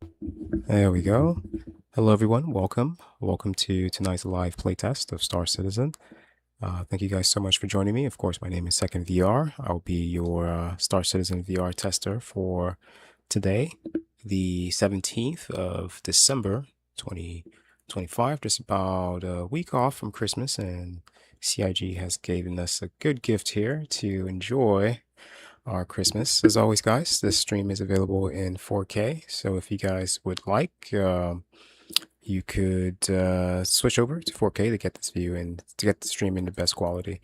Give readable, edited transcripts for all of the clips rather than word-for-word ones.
There we go. Hello, everyone. Welcome to tonight's live playtest of Star Citizen. Thank you guys so much for joining me. Of course, my name is Second VR. I'll be your Star Citizen VR tester for today, the 17th of December, 2025. Just about a week off from Christmas, and CIG has given us a good gift here to enjoy our Christmas. As always, guys, this stream is available in 4K. So if you guys would like, you could switch over to 4K to get this view and to get the stream in the best quality.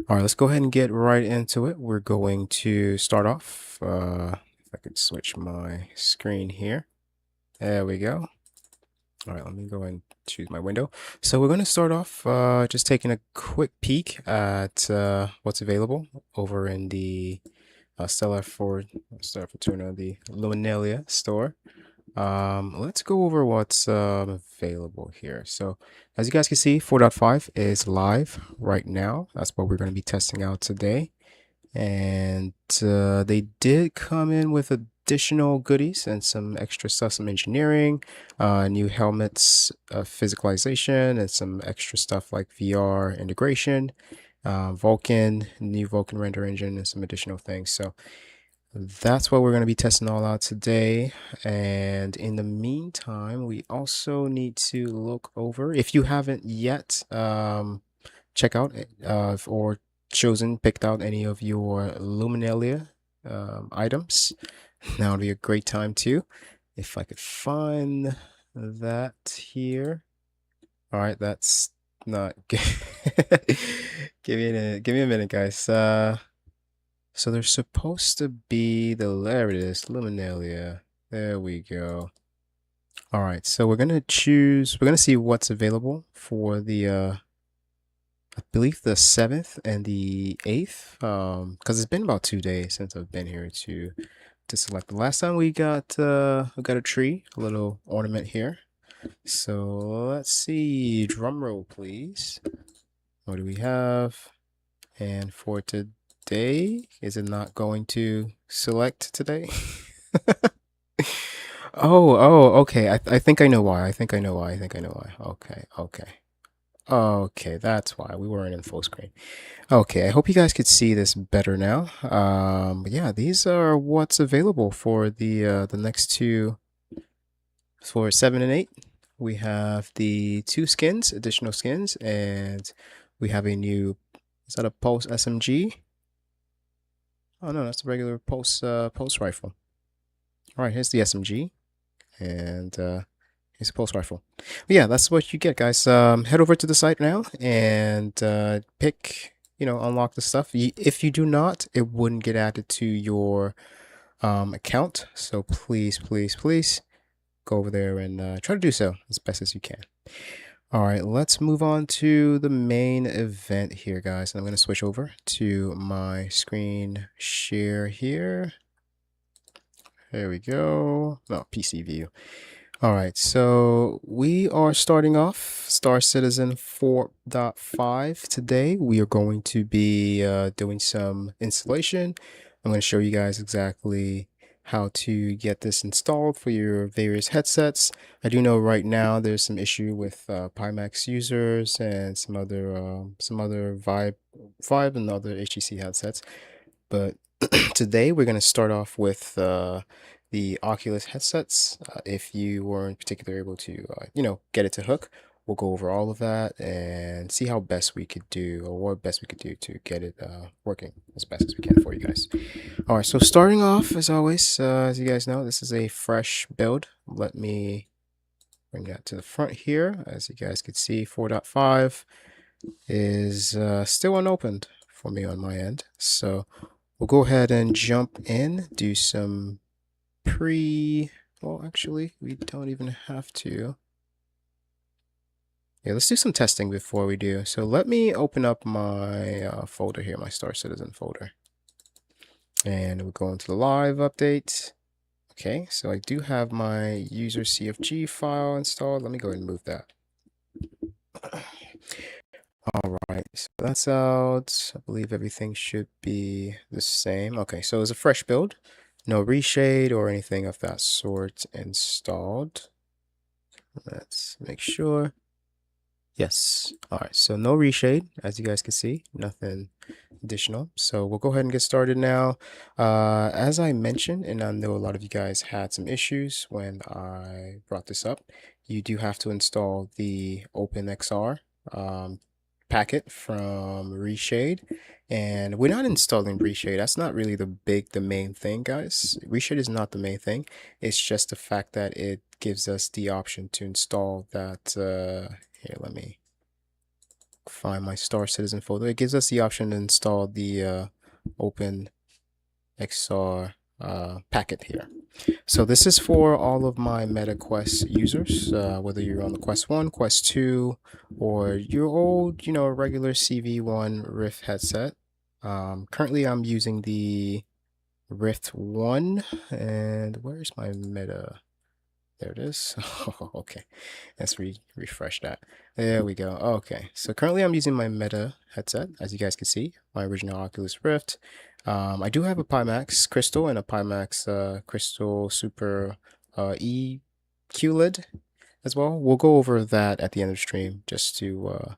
All right, let's go ahead and get right into it. We're going to start off. If I could switch my screen here. There we go. All right, let me go and choose my window. So we're going to start off just taking a quick peek at what's available over in the Stellar Fortuna, the Luminalia store. Let's go over what's available here. So as you guys can see, 4.5 is live right now. That's what we're going to be testing out today. And they did come in with additional goodies and some extra stuff, some engineering, new helmets, physicalization, and some extra stuff like VR integration, Vulkan, new Vulkan render engine, and some additional things. So that's what we're going to be testing all out today. And in the meantime, we also need to look over, if you haven't yet check out or picked out any of your Luminalia items, now would be a great time too. If I could find that here. All right, that's not good. Give me a minute, guys. So there's supposed to be there it is, Luminalia. There we go. All right, so we're gonna see what's available for the I believe the 7th and the 8th, because it's been about 2 days since I've been here to select. The last time we got a tree, a little ornament here. So let's see, drum roll please. What do we have? And for today, is it not going to select today? Okay. I think I know why. Okay, that's why we weren't in full screen. Okay, I hope you guys could see this better now. But yeah, these are what's available for the next two, for 7 and 8. We have the two skins, additional skins, and we have a new, is that a Pulse SMG? Oh no, that's a regular Pulse rifle. All right, here's the SMG, and here's a Pulse rifle. But yeah, that's what you get, guys. Head over to the site now and pick, unlock the stuff. If you do not, it wouldn't get added to your account. So please, please, please go over there and try to do so as best as you can. All right, let's move on to the main event here, guys. And I'm going to switch over to my screen share here. There we go. No, PC view. All right, so we are starting off Star Citizen 4.5 today. We are going to be doing some installation. I'm going to show you guys exactly how to get this installed for your various headsets. I do know right now there's some issue with Pimax users and some other Vive and other HTC headsets, but today we're going to start off with the Oculus headsets. If you weren't particularly able to, get it to hook, we'll go over all of that and see how best we could do, or what best we could do to get it working as best as we can for you guys. All right, so starting off, as always, as you guys know, this is a fresh build. Let me bring that to the front here. As you guys can see, 4.5 is still unopened for me on my end. So we'll go ahead and jump in, do some well, actually, we don't even have to. Yeah, let's do some testing before we do. So let me open up my folder here, my Star Citizen folder. And we'll go into the live update. Okay, so I do have my user.cfg file installed. Let me go ahead and move that. All right, so that's out. I believe everything should be the same. Okay, so it's a fresh build. no reshade or anything of that sort installed. Let's make sure. Yes. All right. So no reshade, as you guys can see, nothing additional. So we'll go ahead and get started now. As I mentioned, and I know a lot of you guys had some issues when I brought this up, you do have to install the OpenXR packet from Reshade. And we're not installing Reshade. That's not really the main thing, guys. Reshade is not the main thing. It's just the fact that it gives us the option to install that. Here, let me find my Star Citizen folder. It gives us the option to install the OpenXR packet here. So this is for all of my MetaQuest users, whether you're on the Quest 1, Quest 2, or your old, regular CV1 Rift headset. Currently, I'm using the Rift 1, and where's my Meta? There it is. Oh, okay. Let's refresh that. There we go. Okay. So currently I'm using my Meta headset, as you guys can see, my original Oculus Rift. I do have a Pimax Crystal and a Pimax Crystal Super E QLED as well. We'll go over that at the end of the stream just to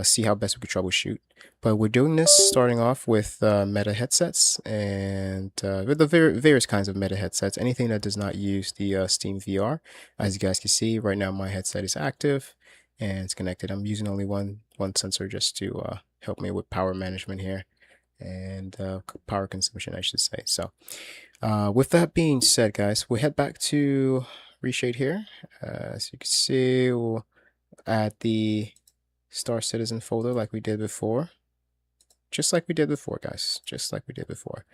see how best we could troubleshoot. But we're doing this starting off with Meta headsets and with the various kinds of Meta headsets, anything that does not use the Steam VR. As you guys can see, right now my headset is active and it's connected. I'm using only one sensor just to help me with power management here and power consumption, I should say. So with that being said, guys, we'll head back to Reshade here. As you can see, we'll add the Star Citizen folder like we did before. Just like we did before, guys. Just like we did before.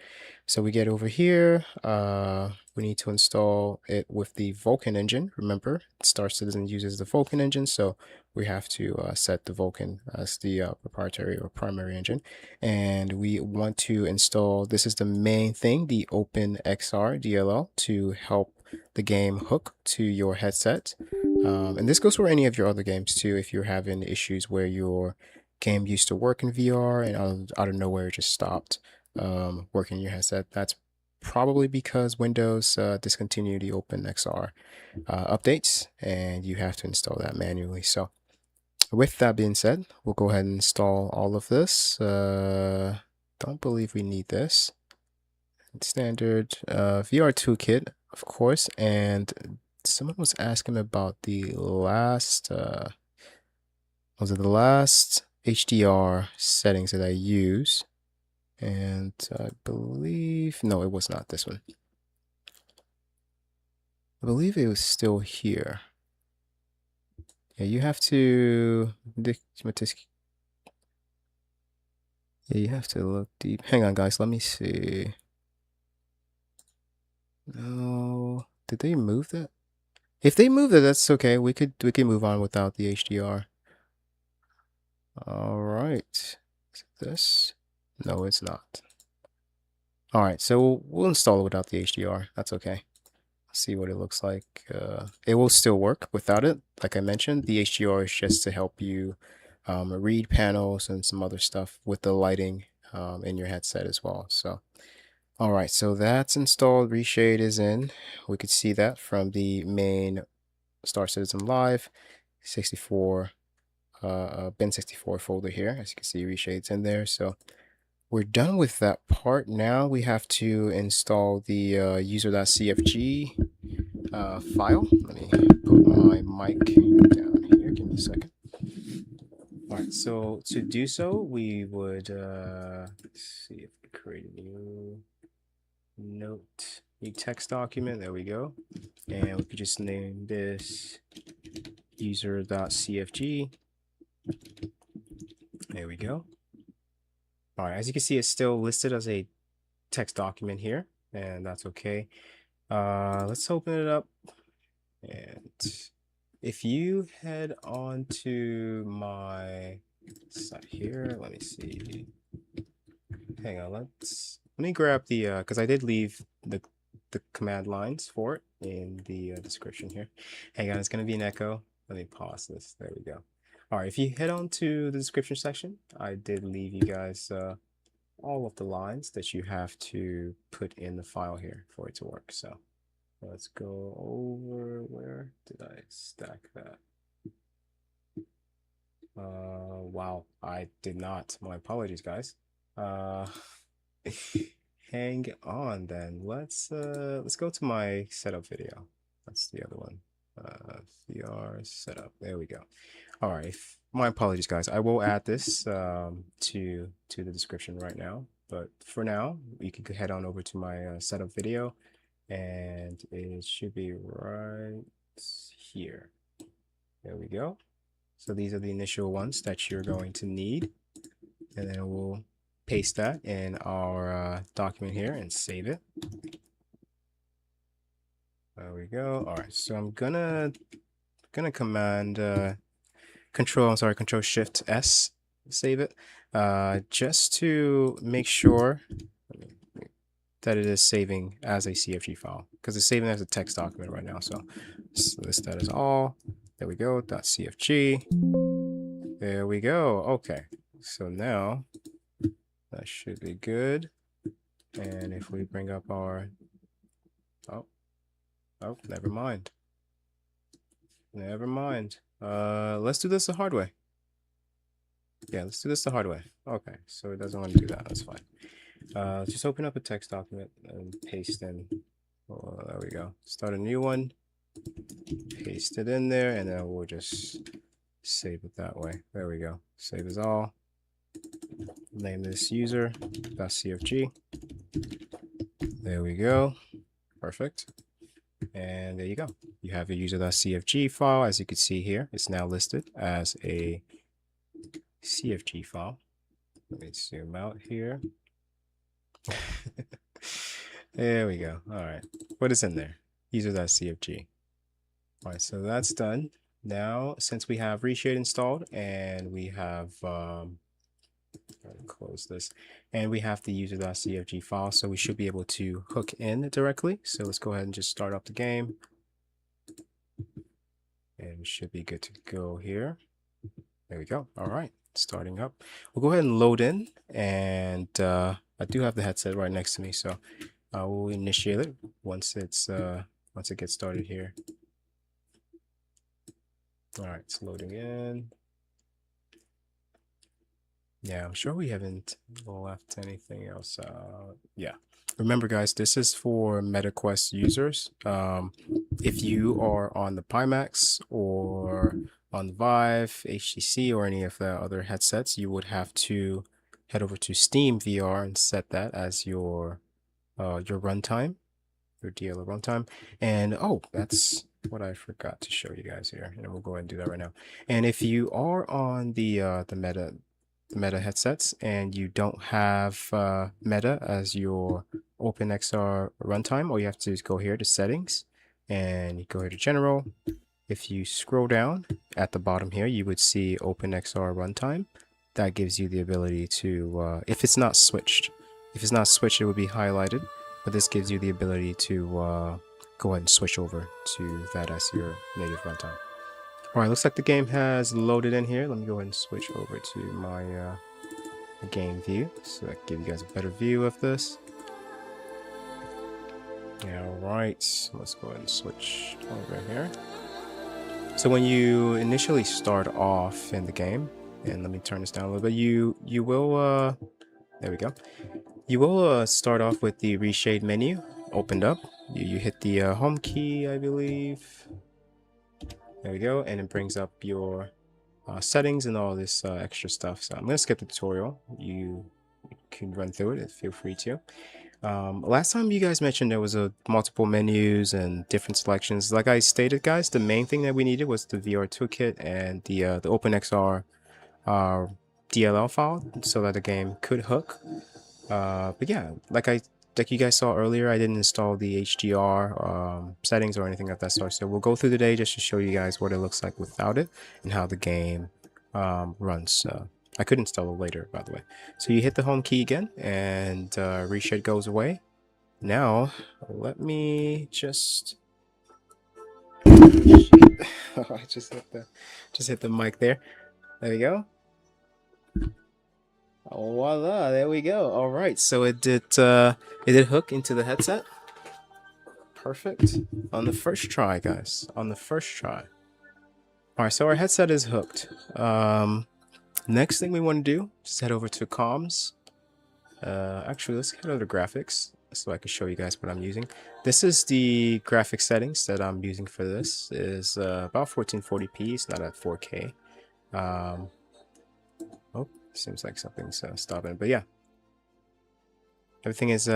So we get over here. We need to install it with the Vulkan engine. Remember, Star Citizen uses the Vulkan engine, so we have to set the Vulkan as the proprietary or primary engine. And we want to install, this is the main thing, the OpenXR DLL to help the game hook to your headset. And this goes for any of your other games too, if you're having issues where your game used to work in VR and out of nowhere it just stopped working in your headset. That's probably because Windows discontinued the OpenXR updates and you have to install that manually. So with that being said, we'll go ahead and install all of this. Don't believe we need this. Standard VR toolkit, of course, and someone was asking about the last was it the last HDR settings that I use, and I believe no, it was not this one. I believe it was still here. Yeah, you have to you have to look deep. Hang on, guys, let me see. No, did they move that? If they moved it, that's okay. We can move on without the HDR. All right. Is it this? No, it's not. All right, so we'll install it without the HDR. That's okay. See what it looks like. It will still work without it. Like I mentioned, the HDR is just to help you read panels and some other stuff with the lighting in your headset as well. So, all right, so that's installed. Reshade is in. We could see that from the main Star Citizen Live 64 bin 64 folder here. As you can see, Reshade's in there. So we're done with that part. Now we have to install the user.cfg file. Let me put my mic down here. Give me a second. All right, so to do so, we would let's see if we create a new note, new text document. There we go. And we could just name this user.cfg. There we go. All right, as you can see, it's still listed as a text document here, and that's okay. Let's open it up. And if you head on to my site here, let me see. Hang on, let me grab the because I did leave the command lines for it in the description here. Hang on, it's gonna be an echo. Let me pause this. There we go. All right, if you head on to the description section, I did leave you guys all of the lines that you have to put in the file here for it to work. So let's go over, where did I stack that? Wow, I did not. My apologies, guys. Hang on then. Let's go to my setup video. That's the other one. VR setup. There we go. All right. My apologies, guys. I will add this to the description right now. But for now, you can head on over to my setup video, and it should be right here. There we go. So these are the initial ones that you're going to need, and then we'll paste that in our document here and save it. There we go. All right, so I'm gonna command control shift S, save it, just to make sure that it is saving as a CFG file, because it's saving as a text document right now. So list that as all. There we go. .cfg. There we go. Okay, so now that should be good. And if we bring up our, oh, never mind. Never mind. Let's do this the hard way. Yeah, let's do this the hard way. Okay, so it doesn't want to do that. That's fine. Just open up a text document and paste in. Oh, there we go. Start a new one. Paste it in there, and then we'll just save it that way. There we go. Save as all. Name this user.cfg. There we go. Perfect. And there you go. You have your user.cfg file. As you can see here, it's now listed as a CFG file. Let me zoom out here. There we go. All right. What is in there? User.cfg. All right, so that's done. Now, since we have Reshade installed and we have close this, and we have the user.cfg file, so we should be able to hook in directly. So let's go ahead and just start up the game, and we should be good to go here. There we go. All right, starting up. We'll go ahead and load in, and I do have the headset right next to me, so I will initiate it once it gets started here. All right, it's loading in. Yeah, I'm sure we haven't left anything else out. Yeah. Remember, guys, this is for MetaQuest users. If you are on the Pimax or on the Vive, HTC, or any of the other headsets, you would have to head over to Steam VR and set that as your runtime, your DLL runtime. And oh, that's what I forgot to show you guys here, and we'll go ahead and do that right now. And if you are on the Meta headsets and you don't have Meta as your OpenXR runtime, all you have to do is go here to settings and you go here to general. If you scroll down at the bottom here, you would see OpenXR runtime. That gives you the ability to, if it's not switched, it would be highlighted, but this gives you the ability to go ahead and switch over to that as your native runtime. All right, looks like the game has loaded in here. Let me go ahead and switch over to my game view so I can give you guys a better view of this. All right, let's go ahead and switch over here. So when you initially start off in the game, and let me turn this down a little bit, you will, there we go. You will start off with the reshade menu opened up. You hit the home key, I believe. There we go, and it brings up your settings and all this extra stuff. So I'm going to skip the tutorial. You can run through it, feel free to. Last time you guys mentioned there was multiple menus and different selections. Like I stated, guys, the main thing that we needed was the VR toolkit and the OpenXR DLL file so that the game could hook. But yeah, like you guys saw earlier, I didn't install the HDR settings or anything of that sort. So we'll go through today just to show you guys what it looks like without it and how the game runs. I could install it later, by the way. So you hit the home key again, and reshade goes away. Now, let me just... I just hit the mic there. There we go. Voila, there we go. All right, so it did hook into the headset. Perfect. On the first try, guys. On the first try. All right, so our headset is hooked. Next thing we want to do is head over to comms. Actually, let's head over to graphics so I can show you guys what I'm using. This is the graphic settings that I'm using for this. It is about 1440p. It's not at 4K. Oh, seems like something's stopping, but yeah, everything is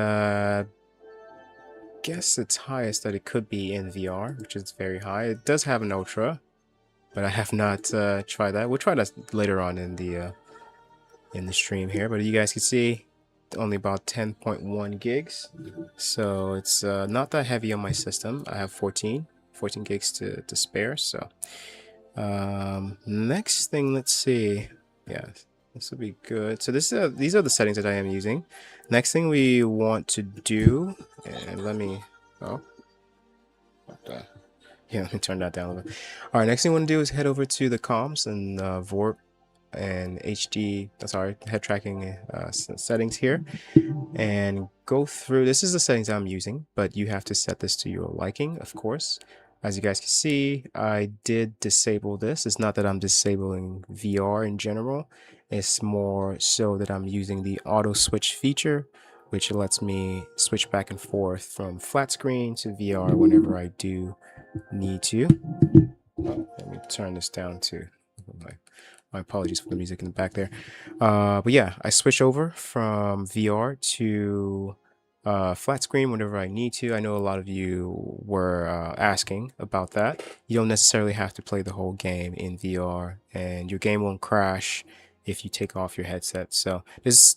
guess it's highest that it could be in VR, which is very high. It does have an ultra, but I have not tried that. We'll try that later on in the stream here. But you guys can see only about 10.1 gigs, so it's not that heavy on my system. I have 14 gigs to spare. So next thing, let's see. Yeah, this will be good. So these are the settings that I am using. Next thing we want to do, and let me, oh, what the, yeah, let me turn that down a little bit. All right, next thing we want to do is head over to the comms and VORP and HD, sorry, head tracking settings here, and go through. This is the settings I'm using, but you have to set this to your liking, of course. As you guys can see, I did disable this. It's not that I'm disabling VR in general. It's more so that I'm using the auto switch feature, which lets me switch back and forth from flat screen to VR whenever I do need to. Oh, let me turn this down to my apologies for the music in the back there. But yeah, I switch over from VR to flat screen whenever I need to. I know a lot of you were asking about that. You don't necessarily have to play the whole game in VR, and your game won't crash if you take off your headset. So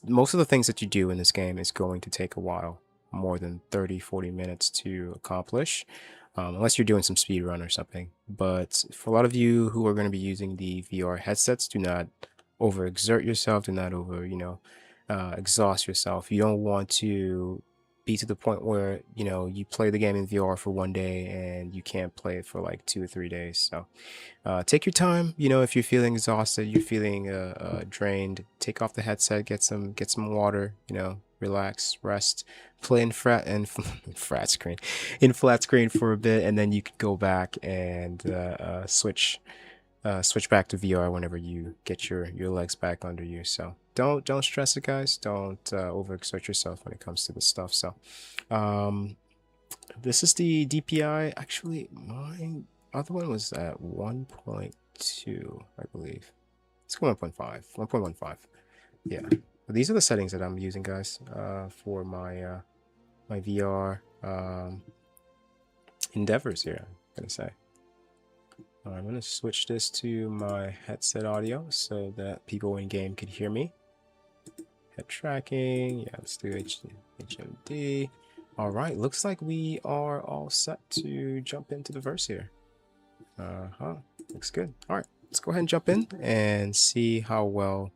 most of the things that you do in this game is going to take a while, more than 30-40 minutes to accomplish. Unless you're doing some speed run or something. But for a lot of you who are going to be using the VR headsets, do not overexert yourself. Do not exhaust yourself. You don't want to be to the point where, you play the game in VR for one day and you can't play it for like 2 or 3 days. So take your time. If you're feeling exhausted, you're feeling drained, take off the headset, get some water, relax, rest, play in flat screen for a bit, and then you could go back and switch back to VR whenever you get your legs back under you. So don't stress it, guys. Don't overexert yourself when it comes to this stuff. So this is the DPI. Actually, my other one was at 1.2, I believe. Let's go 1.15. Yeah. But these are the settings that I'm using, guys, for my my VR endeavors here, I'm gonna say. I'm gonna switch this to my headset audio so that people in game can hear me. Head tracking, yeah, let's do HMD. All right, looks like we are all set to jump into the verse here. Looks good. All right, let's go ahead and jump in and see how well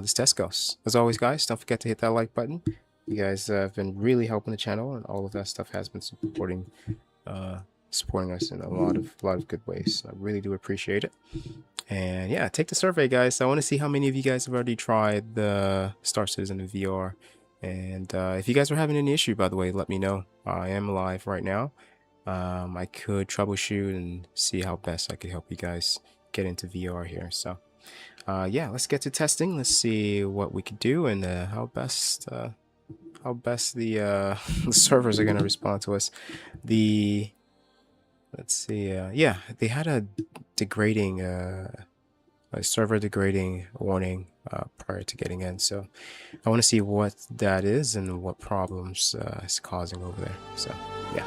this test goes. As always, guys, don't forget to hit that like button. You guys have been really helping the channel, and all of that stuff has been supporting us in a lot of good ways. I really do appreciate it. And yeah, take the survey, guys. I want to see how many of you guys have already tried the Star Citizen in VR. And if you guys are having any issue, by the way, let me know. I am live right now. I could troubleshoot and see how best I could help you guys get into VR here. So yeah, let's get to testing. Let's see what we could do and how best the the servers are going to respond to us. Let's see, yeah, they had a degrading a server degrading warning prior to getting in, so I want to see what that is and what problems it's causing over there. So yeah.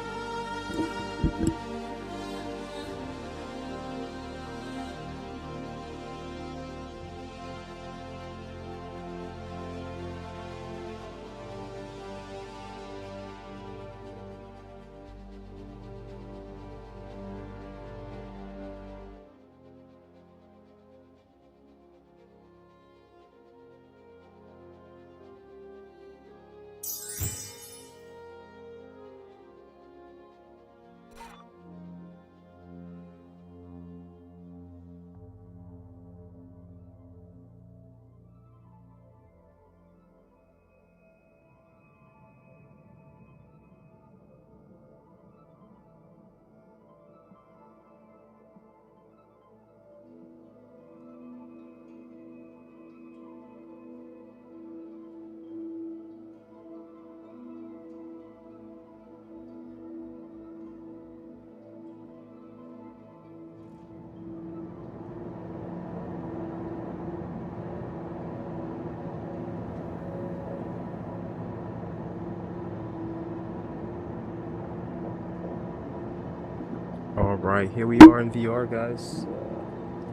All right, here we are in VR, guys.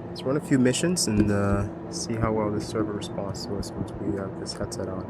Let's run a few missions and see how well this server responds to us once we have this headset on.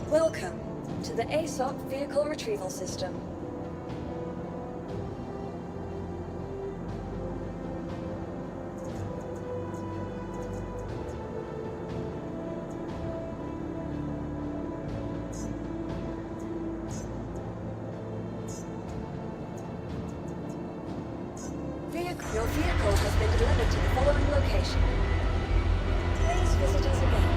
Welcome to the aUEC Vehicle Retrieval System. Your vehicle has been delivered to the following location. Please visit us again.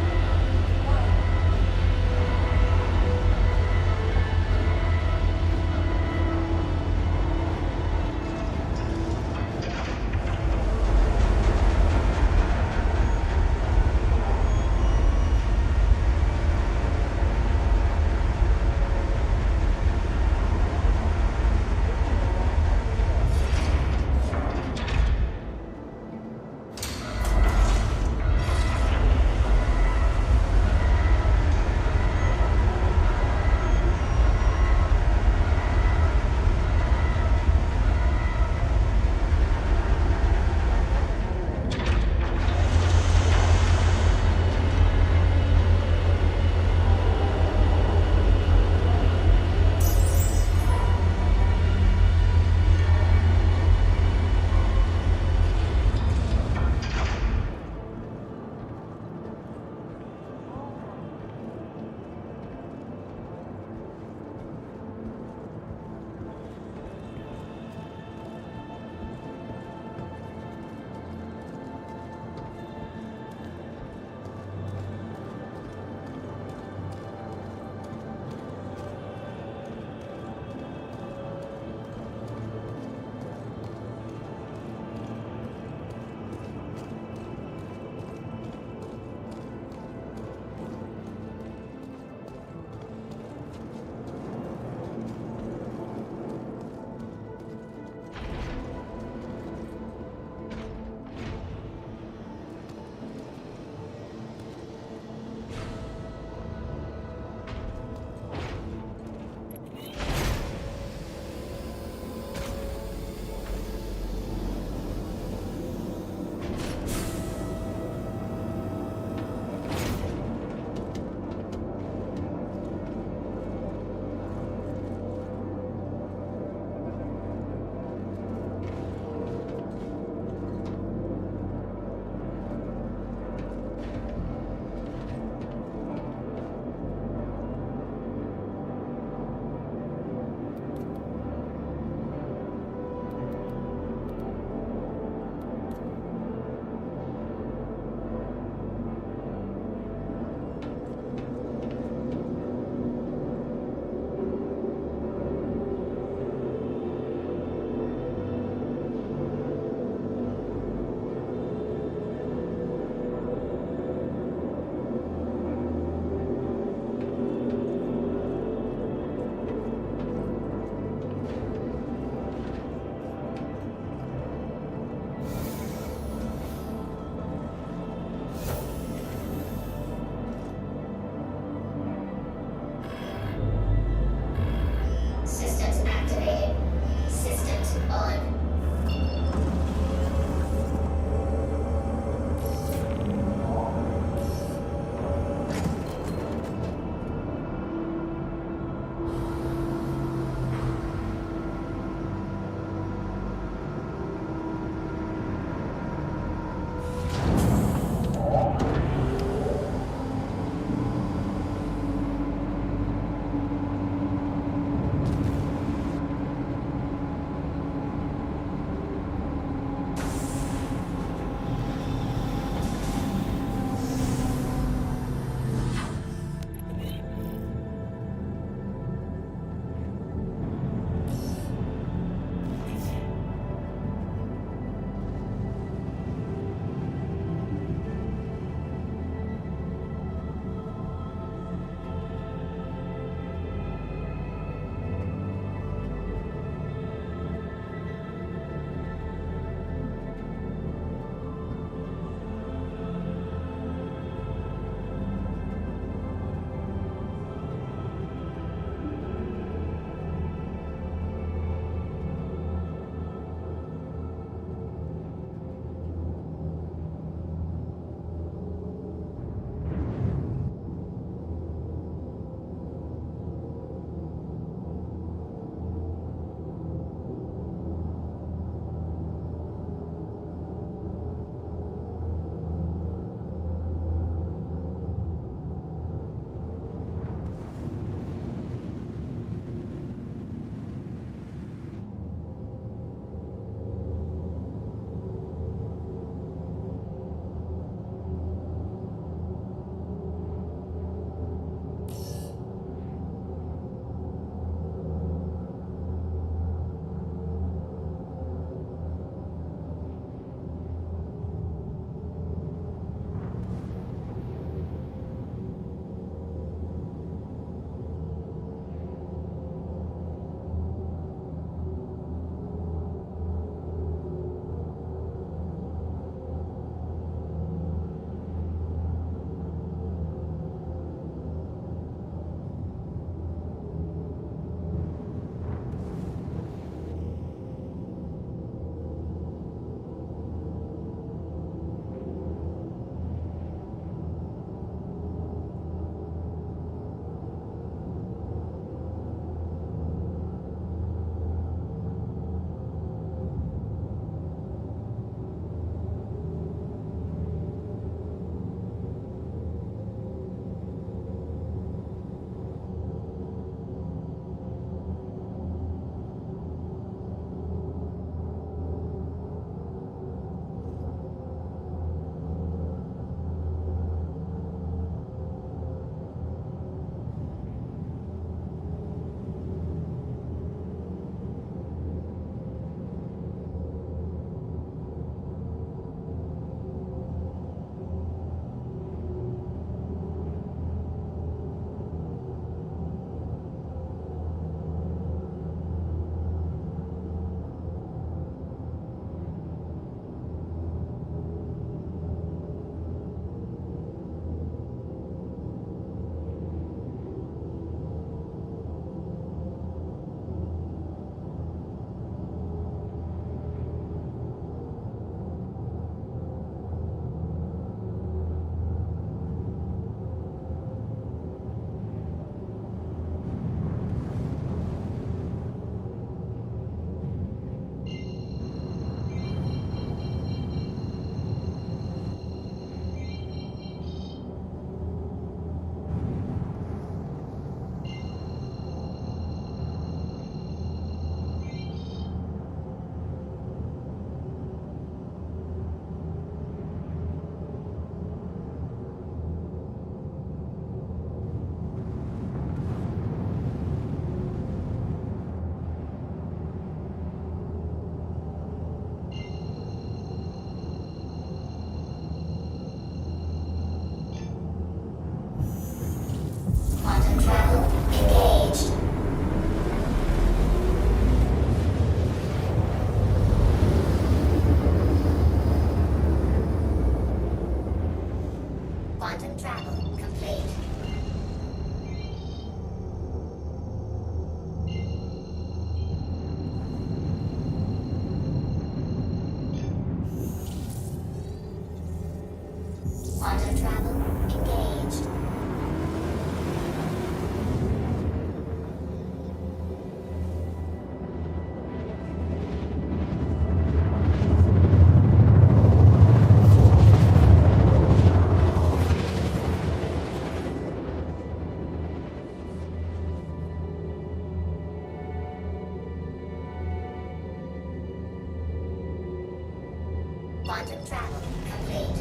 of travel complete.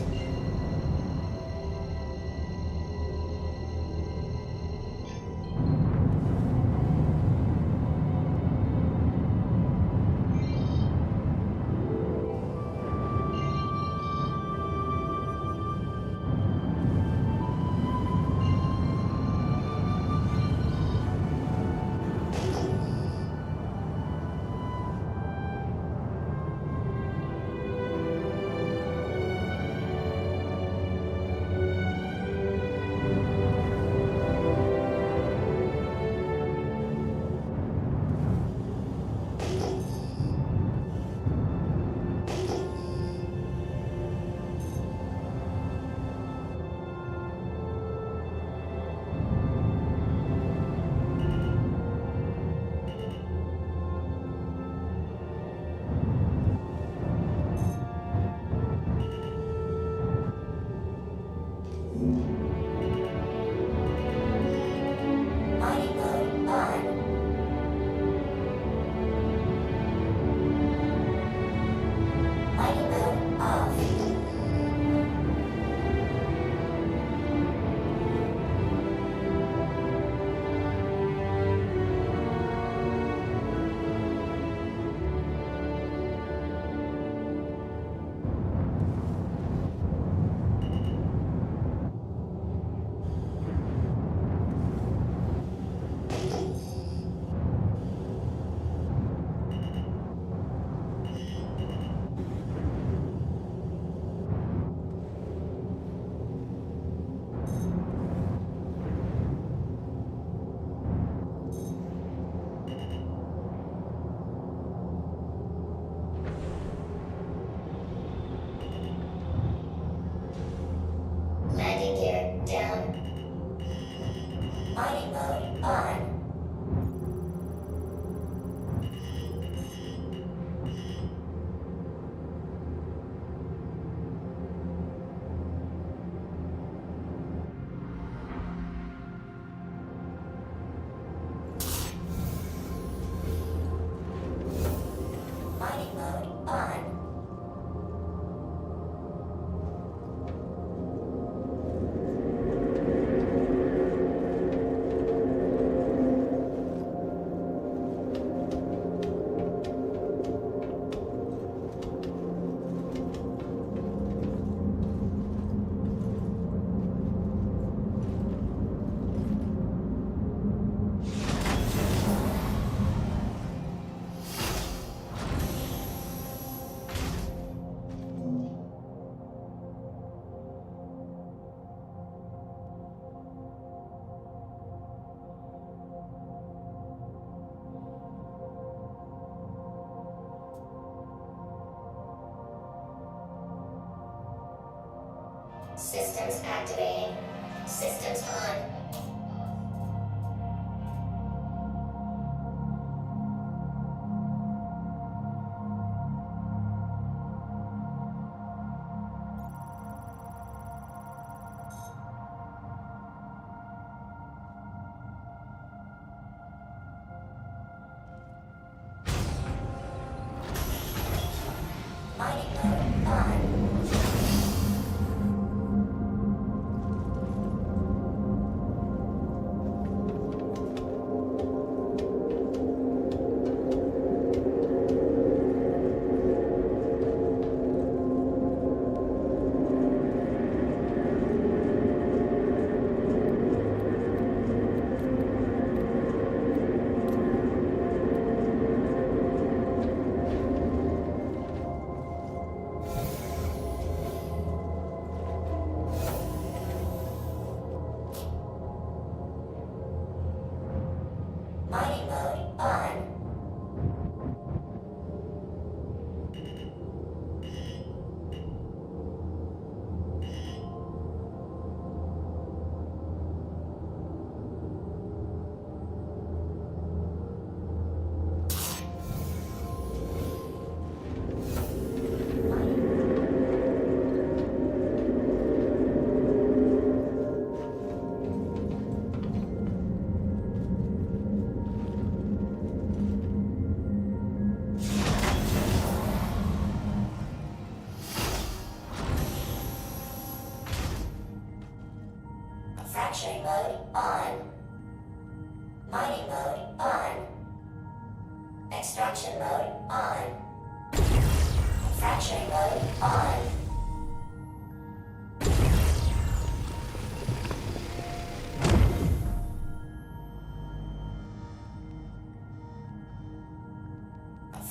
Mining mode on. Mining mode off. Landing gear down. Mining mode on. Mining mode on. Systems activating. Systems on. Mining mode on.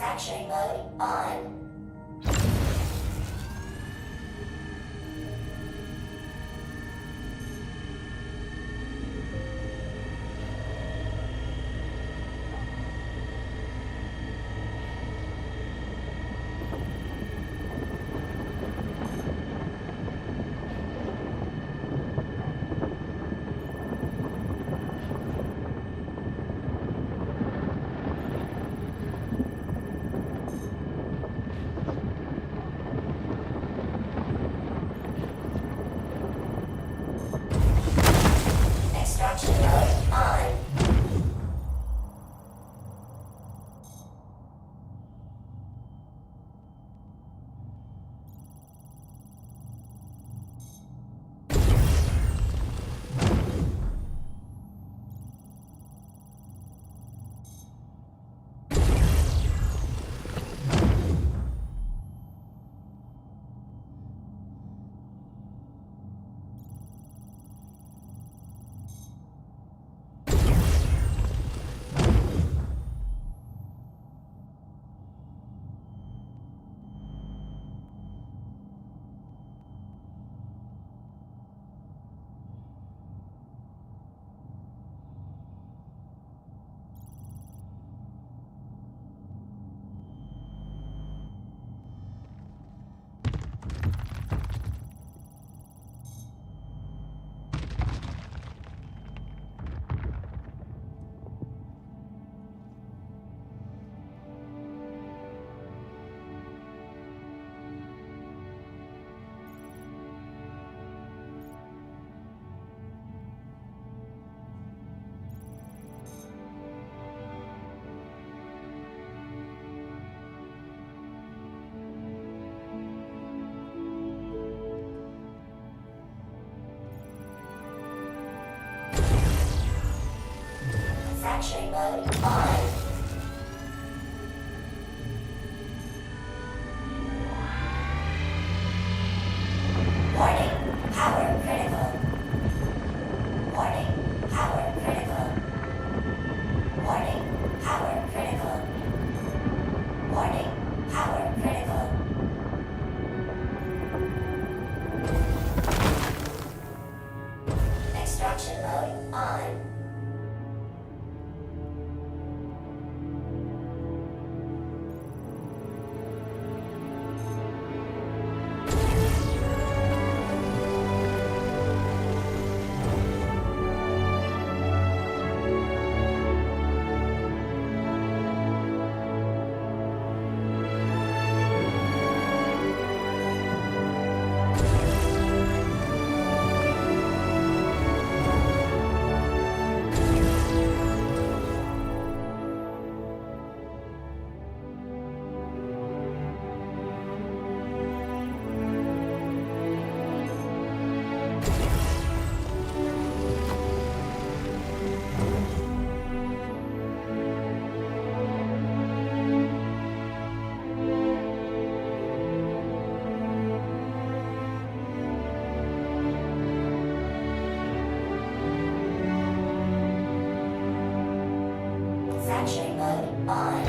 Fracturing mode on. Extraction mode on. Fracturing mode on. Warning, power critical. Warning, power critical. Warning, power critical. Warning, power critical. Extraction mode on. Fracturing mode on.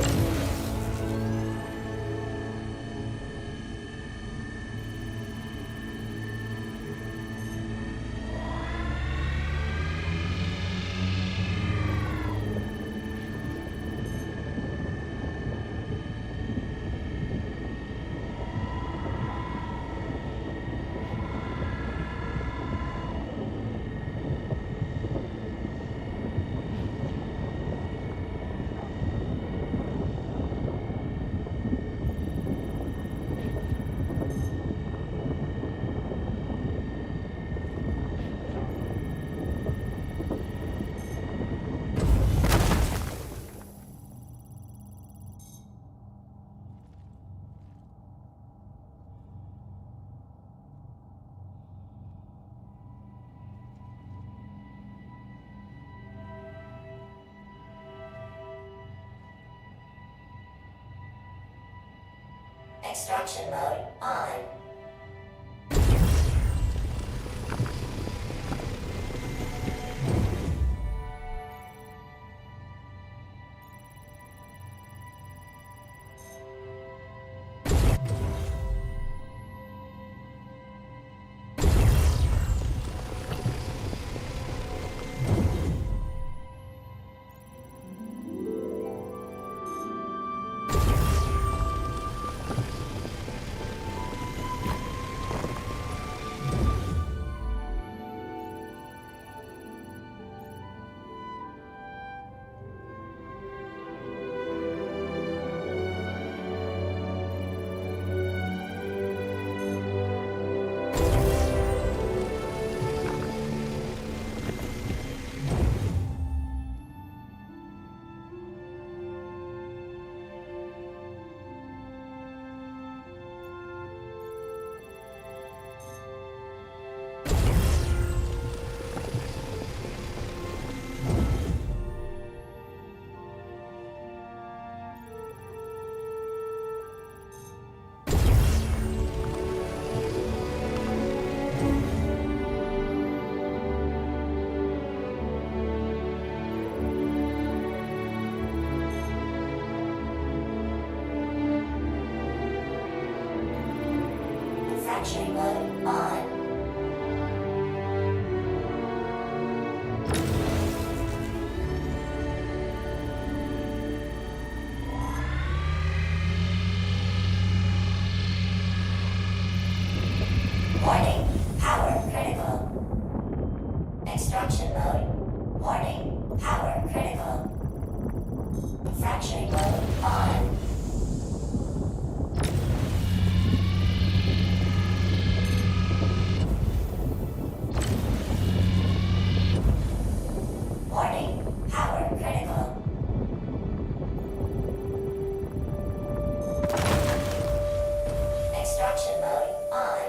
Extraction mode on. Manufacturing mode on. Warning, power critical. Extraction mode. Warning, power critical. Fracturing mode on. Warning, power critical. Extraction mode on.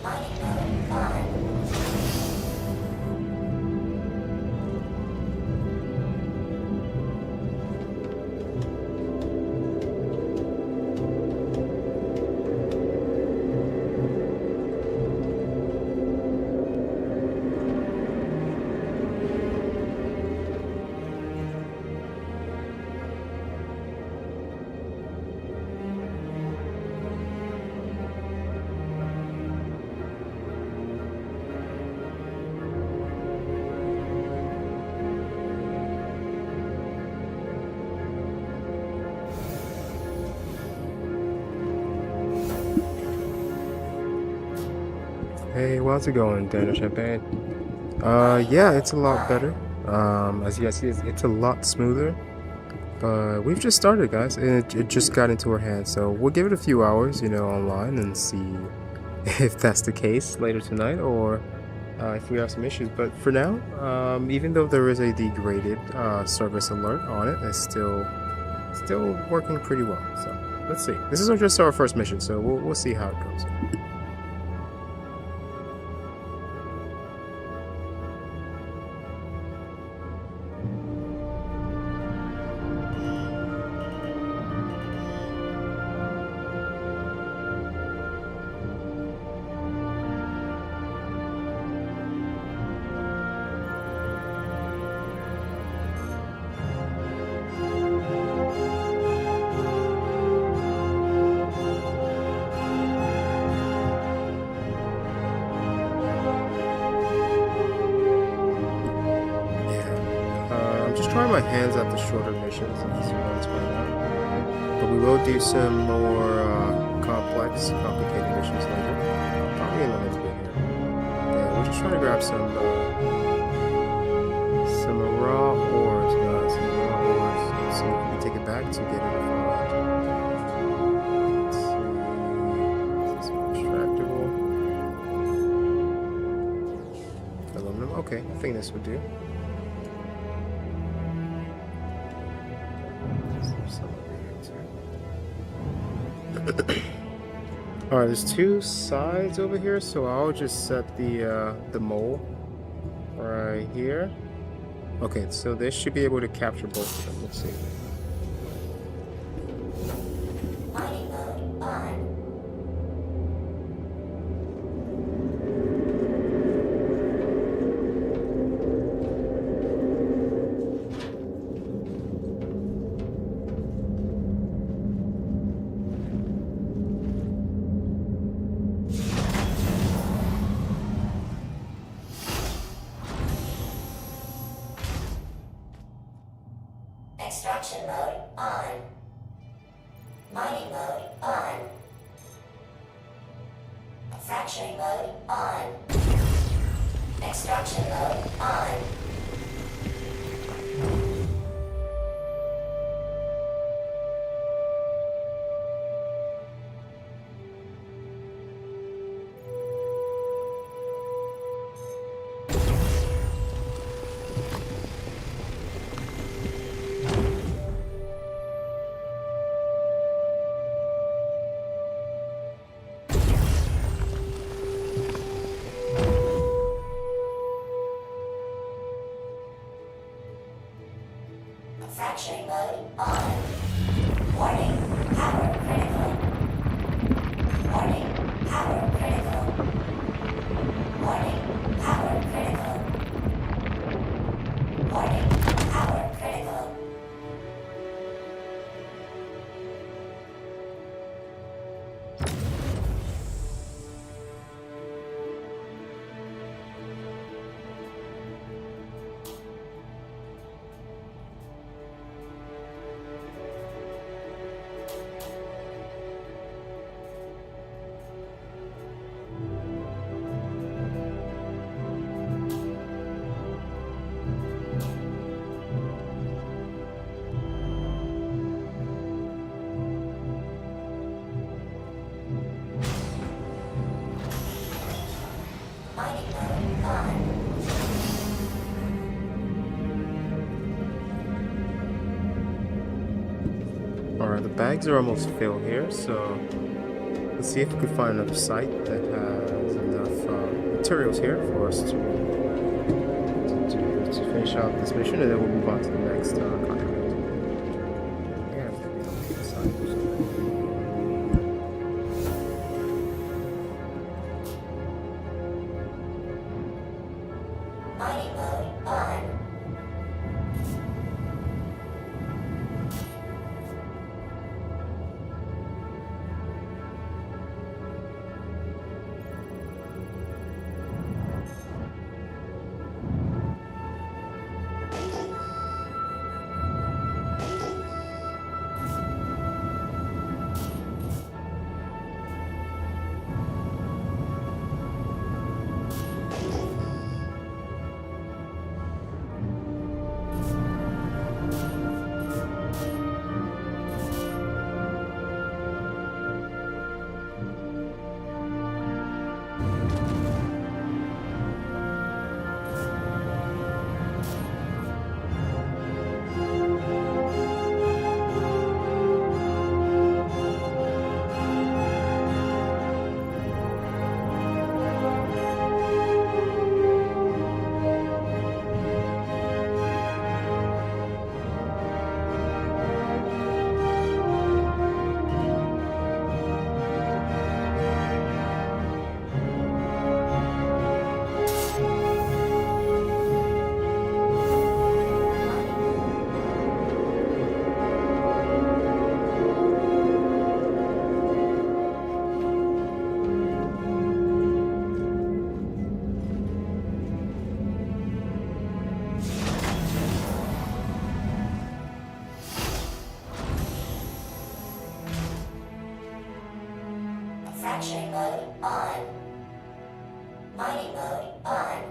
Mining mode on. Hey, how's it going, Daniel Champagne? Yeah, it's a lot better. As you guys see, it's a lot smoother. But we've just started, guys, and it just got into our hands. So we'll give it a few hours, you know, online and see if that's the case later tonight, or if we have some issues. But for now, even though there is a degraded service alert on it, it's still working pretty well. So let's see. This is just our first mission, so we'll see how it goes. I'm just trying my hands at the shorter missions at this point right now. But we will do some more complicated missions later. Probably in a little bit here. Yeah, we're just trying to grab some raw ores, guys. Some raw ores. Let's see if we can take it back to get it refined. Let's see. Is this extractable? Aluminum. Okay, I think this would do. Alright, there's two sides over here, so I'll just set the mole right here. Okay, so this should be able to capture both of them. Let's see. Mining mode on. Extraction mode on. Mining mode on. Fracturing mode on. Extraction mode on. Fracturing mode on. Warning, power critical. Warning, power critical. Warning, power critical. Warning, power critical. Mining mode on. Alright, the bags are almost filled here, so let's see if we can find another site that has enough materials here for us to finish out this mission, and then we'll move on to the next contract. Yeah, keep aside. Mining mode on. Fracturing mode on. Mining mode on.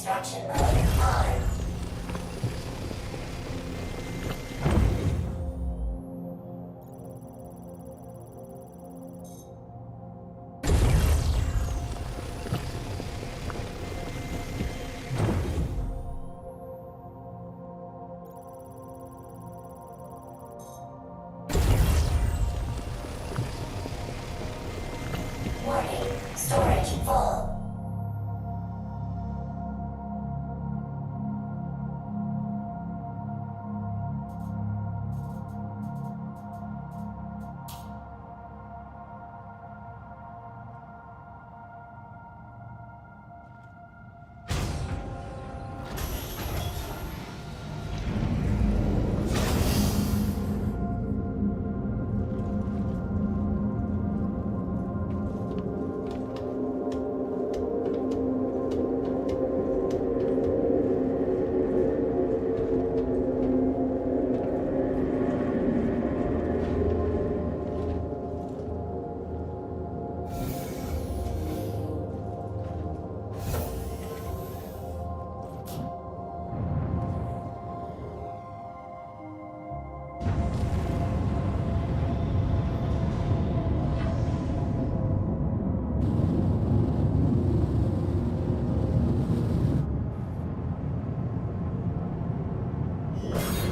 Extraction mode on. Warning, storage full.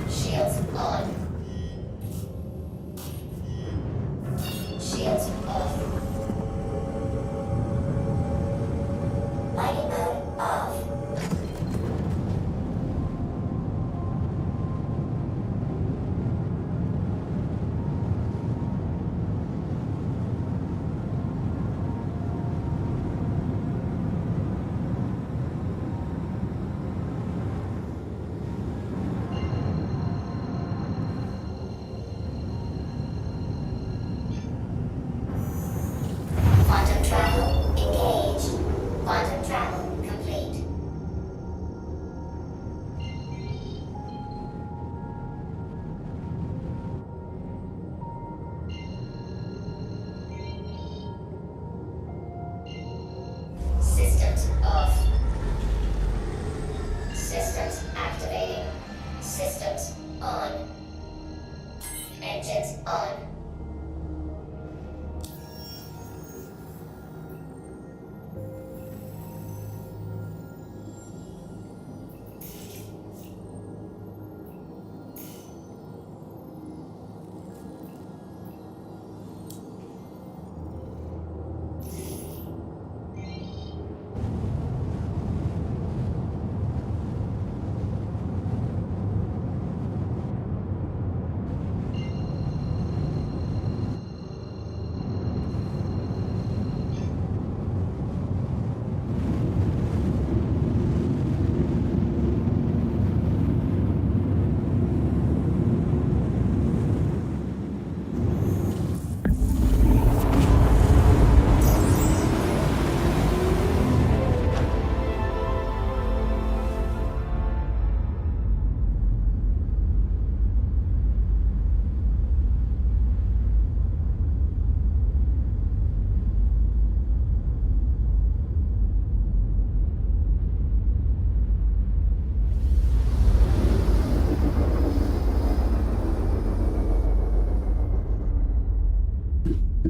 Shields on. Shields off. Mining mode off. Quantum travel engaged. Quantum travel complete. Systems off. Systems activating. Systems on. Engines on.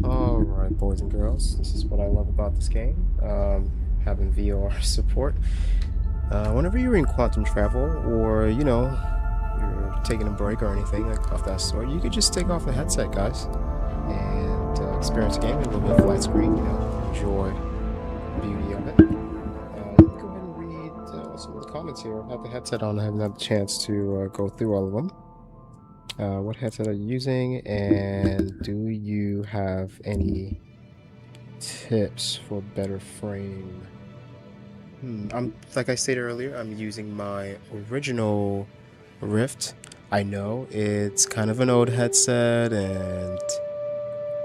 Alright, boys and girls, this is what I love about this game, having VR support. Whenever you're in quantum travel, or, you know, you're taking a break or anything like of that sort, you could just take off the headset, guys, and experience the game in a little bit of flat screen, you know, enjoy the beauty of it. Let me go ahead and read some of the comments here. I've had the headset on, I haven't had the chance to go through all of them. What headset are you using, and do you have any tips for better frame? I'm like I stated earlier, I'm using my original Rift. I know it's kind of an old headset, and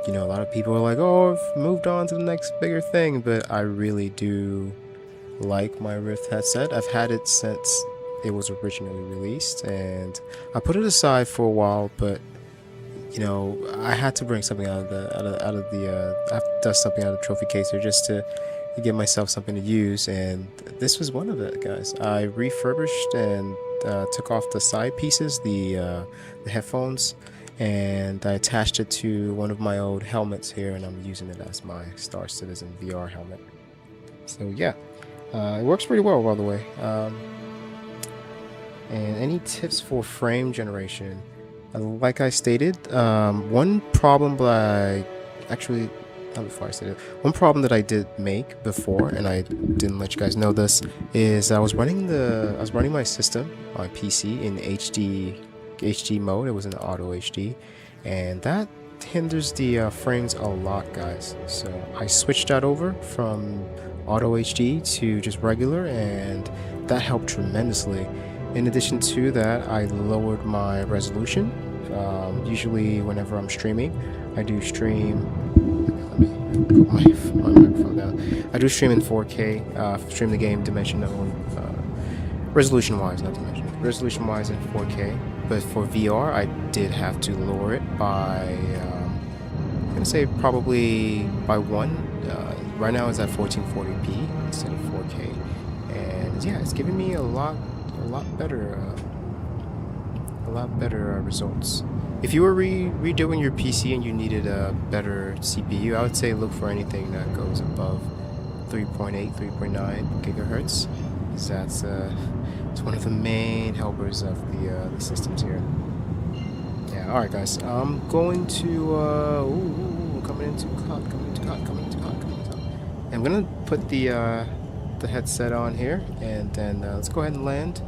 you know, a lot of people are like, oh, I've moved on to the next bigger thing, but I really do like my Rift headset. I've had it since it was originally released, and I put it aside for a while, but you know, I had to bring something out of the I have to dust something out of the trophy case here just to to give myself something to use, and this was one of it, guys. I refurbished and took off the side pieces, the headphones, and I attached it to one of my old helmets here, and I'm using it as my Star Citizen VR helmet. So yeah, it works pretty well, by the way. And any tips for frame generation? Like I stated, one problem that one problem that I did make before, and I didn't let you guys know this, is I was running my system, my PC, in HD mode. It was in auto HD, and that hinders the frames a lot, guys. So I switched that over from auto HD to just regular, and that helped tremendously. In addition to that, I lowered my resolution. Usually whenever I'm streaming, I do stream, let me put my microphone down. I do stream in 4K, stream the game resolution wise, not dimension, resolution wise in 4K. But for VR, I did have to lower it by, I'm gonna say probably by one. Right now it's at 1440p instead of 4K, and yeah, it's giving me a lot better results. If you were redoing your PC and you needed a better CPU, I would say look for anything that goes above 3.8, 3.9 gigahertz, because that's it's one of the main helpers of the systems here. Yeah, all right, guys. I'm going to coming into hot. I'm gonna put the headset on here, and then let's go ahead and land,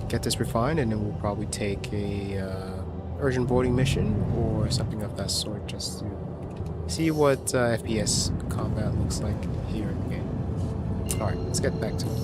get this refined, and then we'll probably take a urgent boarding mission or something of that sort, just to see what FPS combat looks like here in the game. Alright, let's get back to it.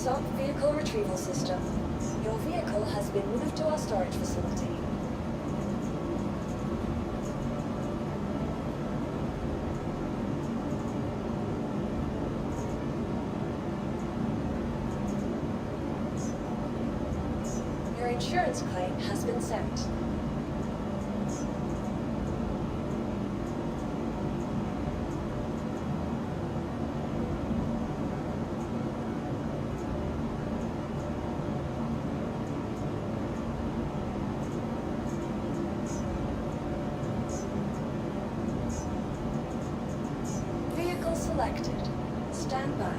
SOP vehicle retrieval system. Your vehicle has been moved to our storage facility. Your insurance claim has been sent. Vehicle selected. Stand by.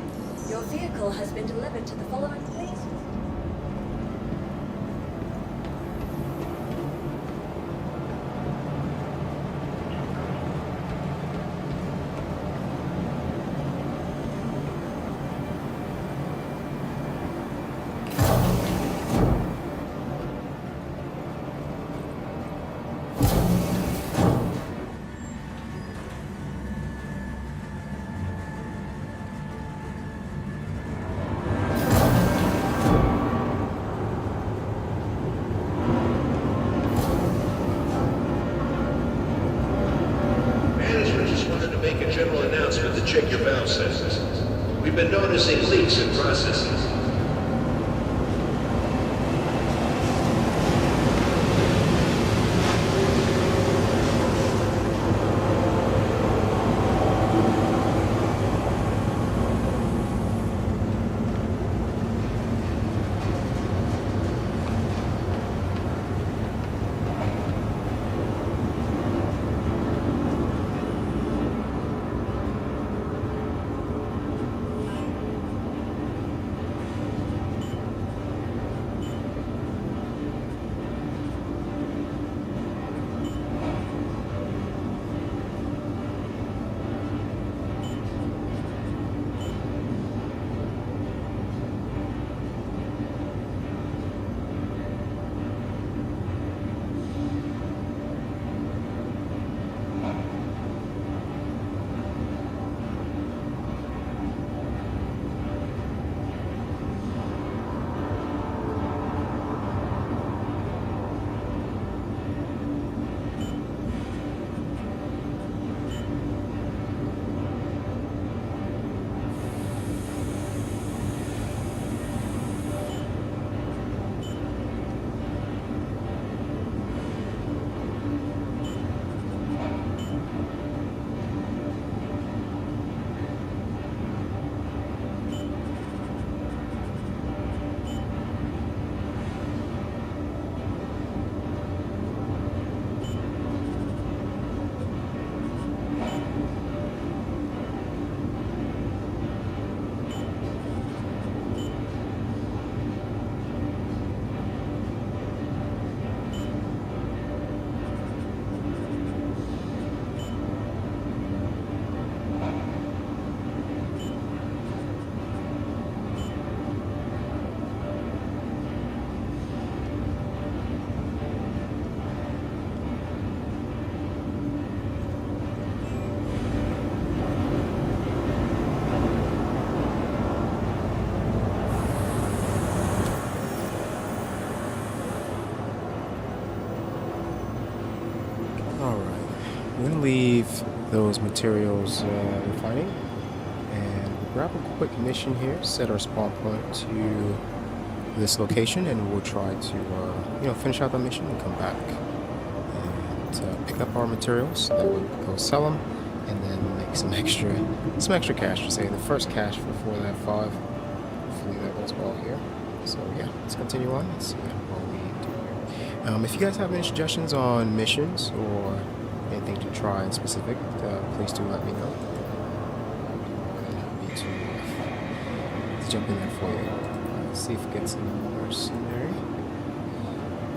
Your vehicle has been delivered to the following place. Management just wanted to make a general announcement to check your valve settings. We've been noticing leaks in processes. We're going to leave those materials refining and we'll grab a quick mission here, set our spawn point to this location, and we'll try to finish out the mission and come back and pick up our materials. That way we can go sell them and then make some extra cash to say the first cash for that 5. Hopefully that goes well here. So yeah, let's continue on and see what we do here. If you guys have any suggestions on missions or anything to try in specific, please do let me know. I'd be more than happy to jump in there for you. Let's see if we get some mercenary.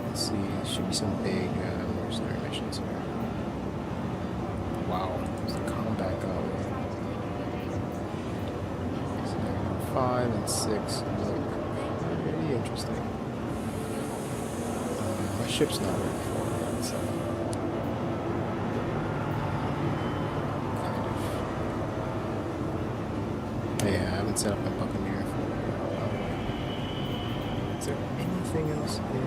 Let's see, there should be some big mercenary missions here. Wow, there's a combat gun. 5 and 6 look pretty interesting. My ship's not ready for it, so yeah, I haven't set up a Buccaneer for a while. anything else in the...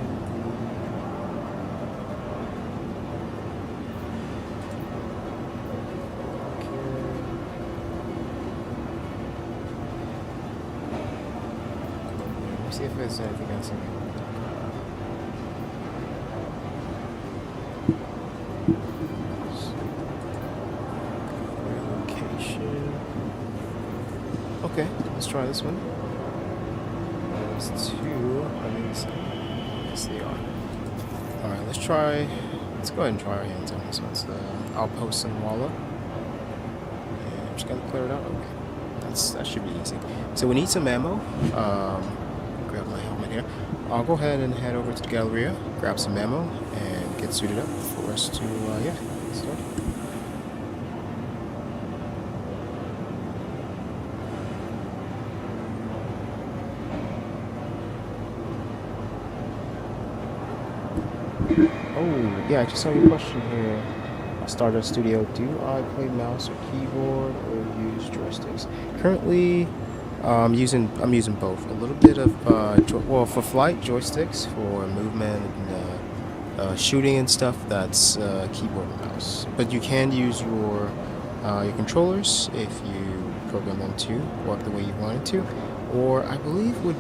Let's see if there's anything else in here. Location. Okay, let's try this one. There's two on the inside. Yes, they are. Alright, let's go ahead and try our hands on this one. It's the Outpost and Walla. And I'm just gonna clear it out. Okay. That should be easy. So we need some ammo. Grab my helmet here. I'll go ahead and head over to the Galleria, grab some ammo, and get suited up for us to, yeah, get started. Oh, yeah, I just saw your question here. Stardust Studio, do I play mouse or keyboard or use joysticks? Currently, I'm using both. A little bit of, well, for flight, joysticks, for movement and shooting and stuff, that's keyboard and mouse. But you can use your controllers if you program them to work the way you want it to. Or I believe with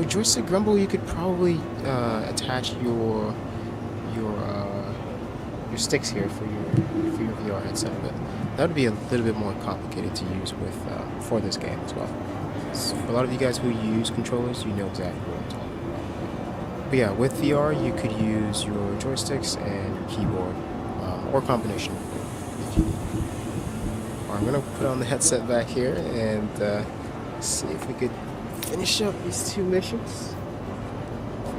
Joystick Grumble, you could probably attach your sticks here for your VR headset, but that would be a little bit more complicated to use with for this game as well. So for a lot of you guys who use controllers, you know exactly what I'm talking about. But yeah, with VR, you could use your joysticks and your keyboard, or combination. If you need. I'm gonna put on the headset back here and see if we could finish up these two missions.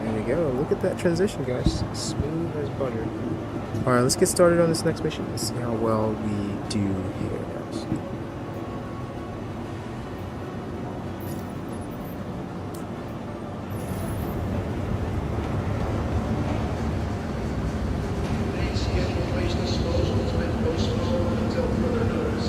There we go. Look at that transition, guys. Smooth as butter. Alright, let's get started on this next mission. Let's see how well we do here, guys. Waste disposal has been postponed until further notice.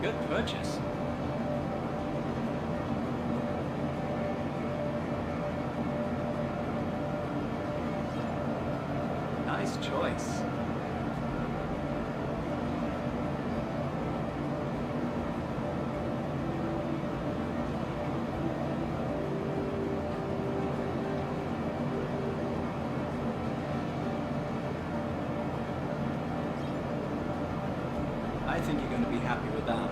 Good purchase. Nice choice. I think you're going to be happy with that.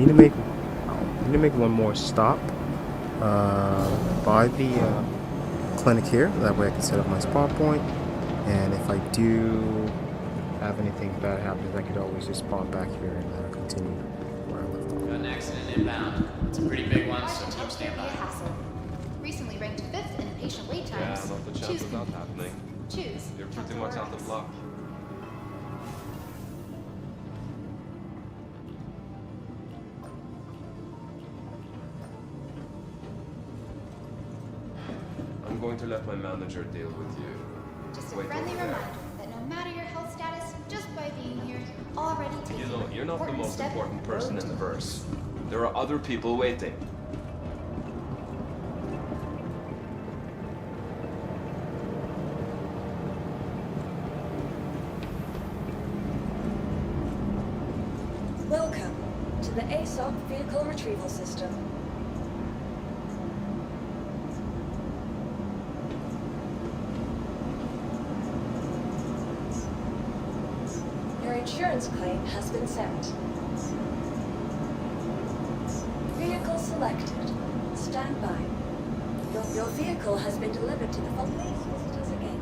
need to make one more stop by the clinic here. That way I can set up my spawn point, and if I do have anything bad happens, I could always just spawn back here and continue where I left off. Got an accident inbound. It's a pretty big one, so team stand by. Recently ranked 5th in patient wait Yeah, times. not the chance of that happening. Choose. You're pretty much out of luck. I'm going to let my manager deal with you. Just a Wait friendly over there. reminder that no matter your health status, just by being here, you're already taking You know, you're not the an most step important person in the forward. verse. There are other people waiting. Welcome to the ASOC Vehicle Retrieval System. Your insurance claim has been sent. Vehicle selected. Stand by. Your vehicle has been delivered to the following visitors again.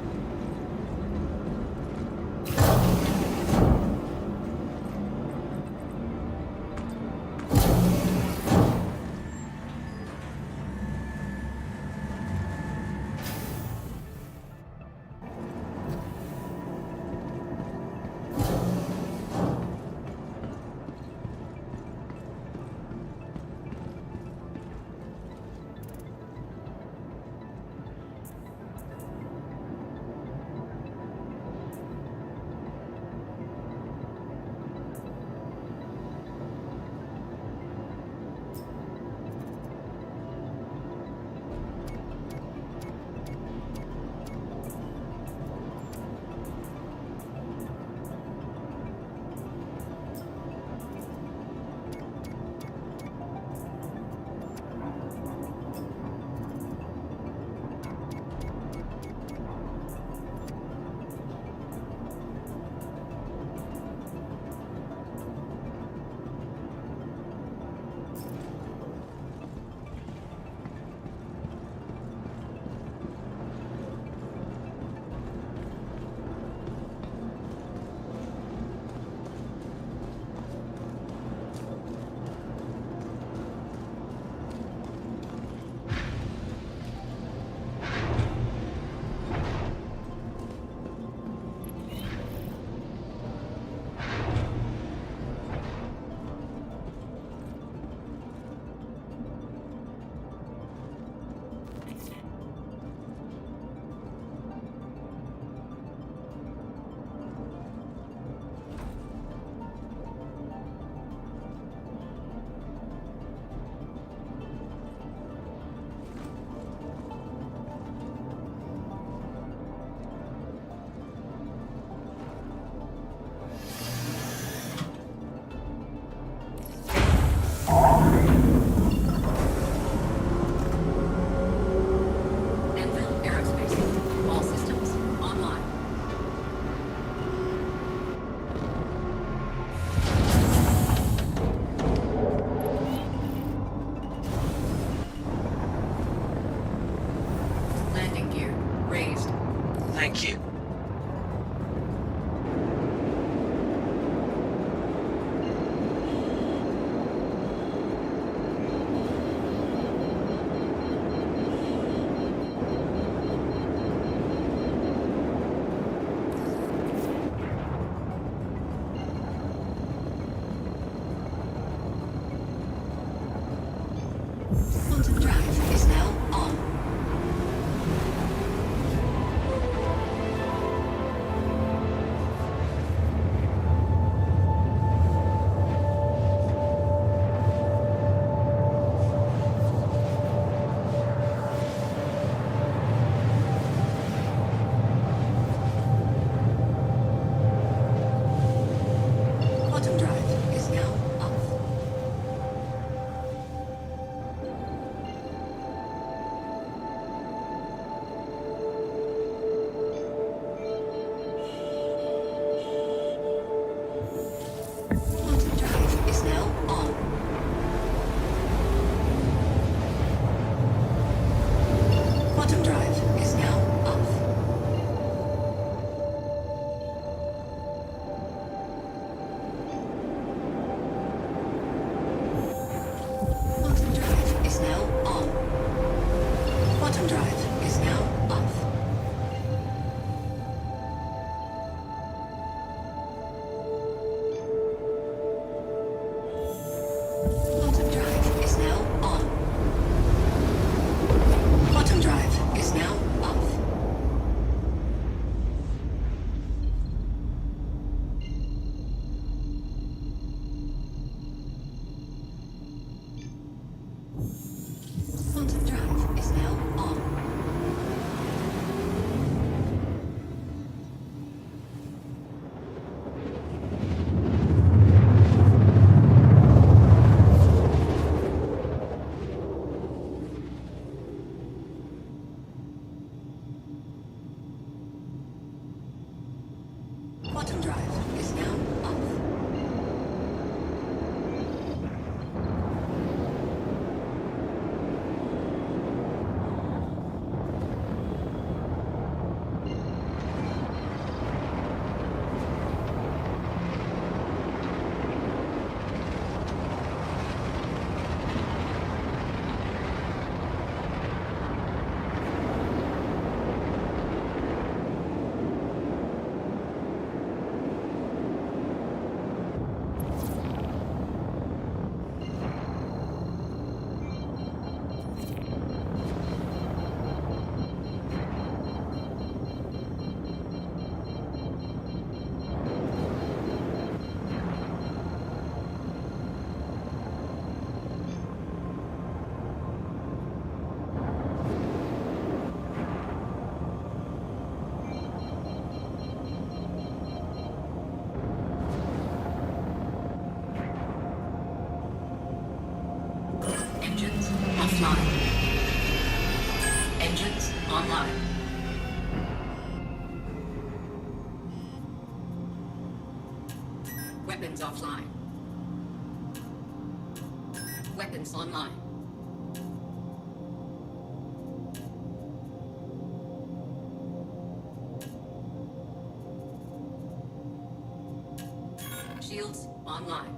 Thank you. Quantum drive is now on. Quantum drive is now off. Engines offline. Engines online. Weapons offline. Weapons online. Shields online.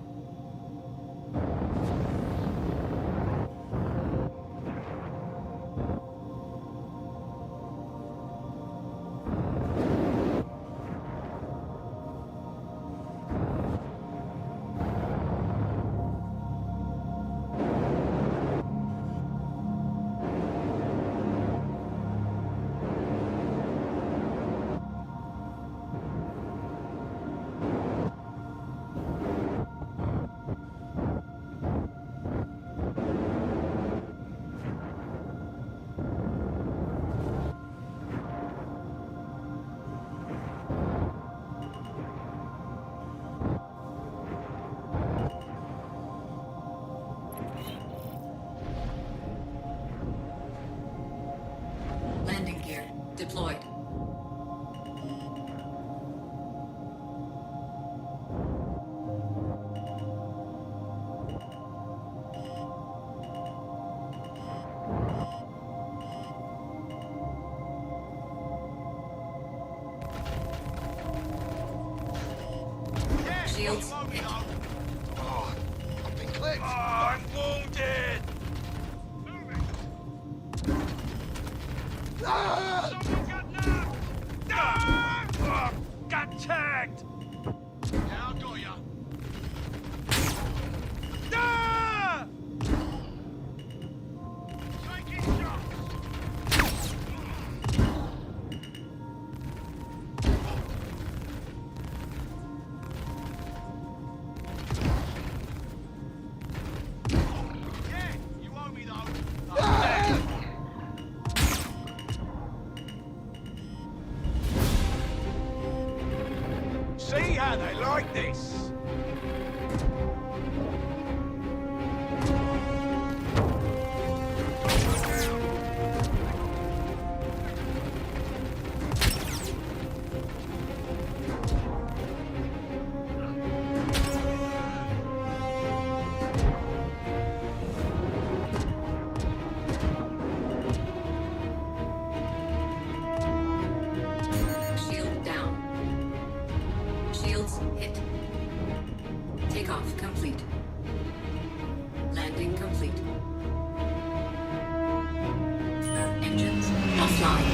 Landing gear deployed. Shields hit. Oh, I've been clipped. I'm wounded! Someone got knocked! Ah! Got tagged! Yeah, I got ya. Ah! Taking shots! Yeah, you owe me though. See how they like this? Shield down. Shields hit. Takeoff complete. Landing complete. Engines offline.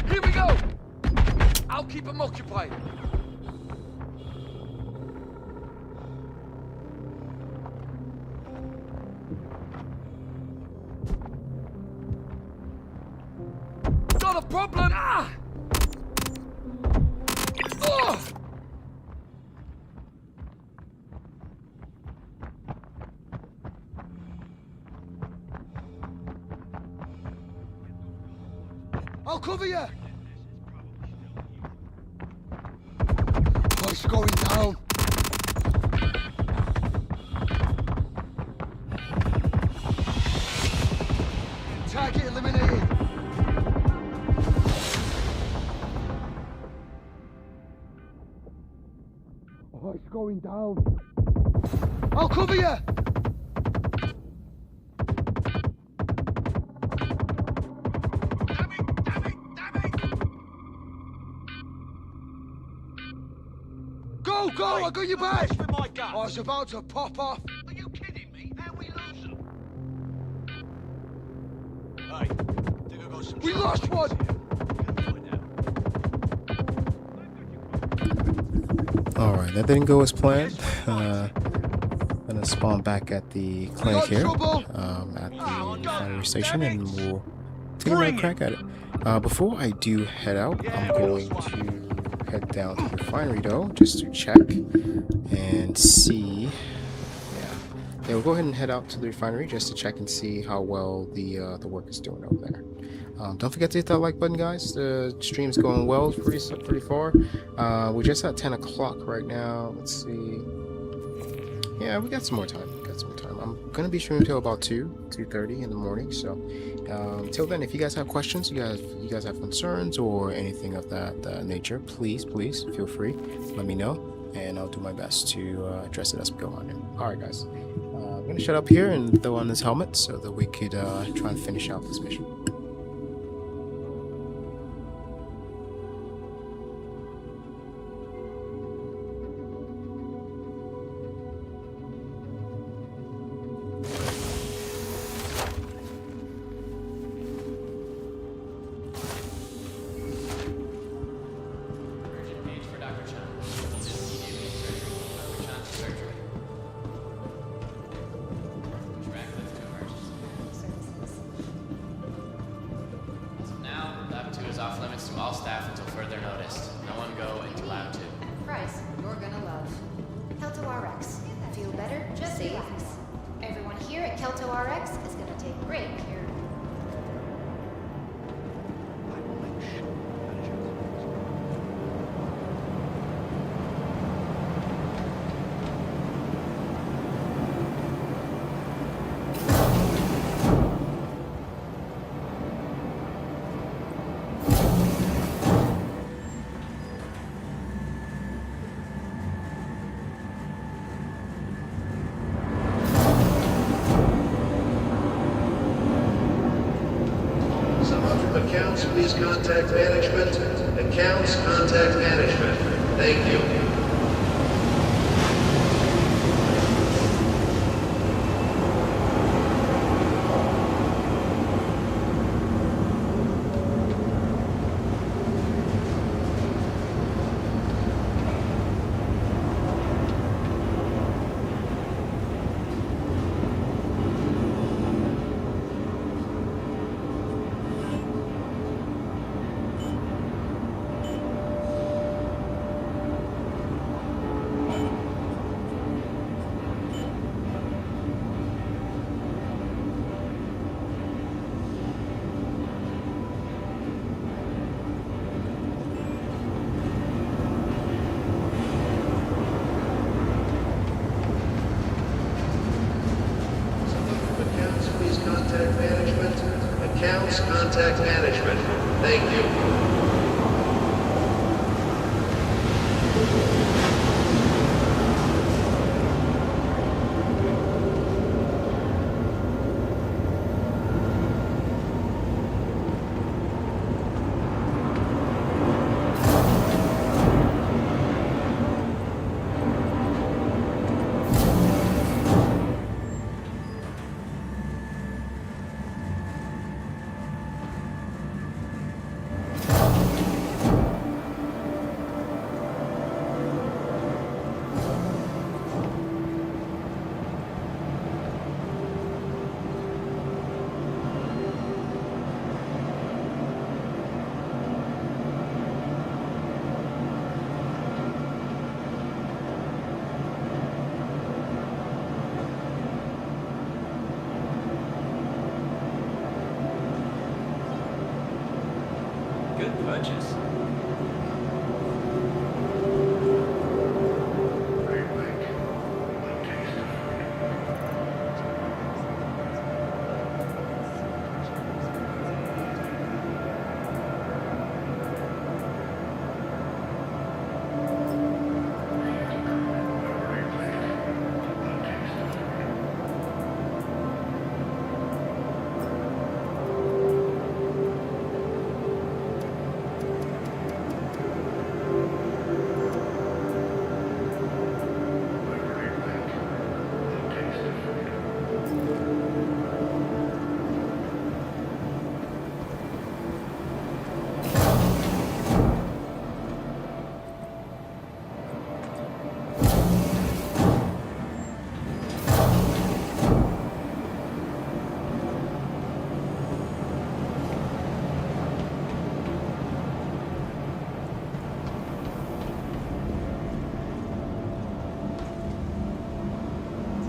Here we go! I'll keep them occupied. Not a problem! Ah! Oh! cover you! Oh, it's going down! Target eliminated! Oh, it's going down! I'll cover you! Go, go! I got your back! Oh, it's about to pop off! Are you kidding me? How we lose them? We lost one! Alright, that didn't go as planned. Gonna spawn back at the clinic here, at the firing station, and we'll take another crack at it. Before I do head out, I'm going to head down to the refinery though, just to check and see. Yeah, we'll go ahead and head out to the refinery just to check and see how well the work is doing over there. Don't forget to hit that like button, guys. The stream's going well, pretty far. We're just at 10 o'clock right now. Let's see. Yeah, we got some more time. I'm gonna be streaming till about 2:30 in the morning. So till then, if you guys have questions, you guys have concerns or anything of that nature, please feel free. Let me know, and I'll do my best to address it as we go on. All right, guys. I'm gonna shut up here and throw on this helmet so that we could try and finish out this mission. Urgent page for Dr. Chan. Needs immediate surgery. Dr. Chan to surgery. Radcliffe to emergency. As of now, Lab 2 is off limits to all staff until further notice. No one go into Lab 2. Price, you're gonna love. Kelto RX. Feel better? Just save us. Everyone here at Kelto RX is gonna take great care of you. Someone from accounts, please contact management. Accounts, contact management. Thank you. Accounts, please contact management. Accounts, contact management. Thank you. purchase.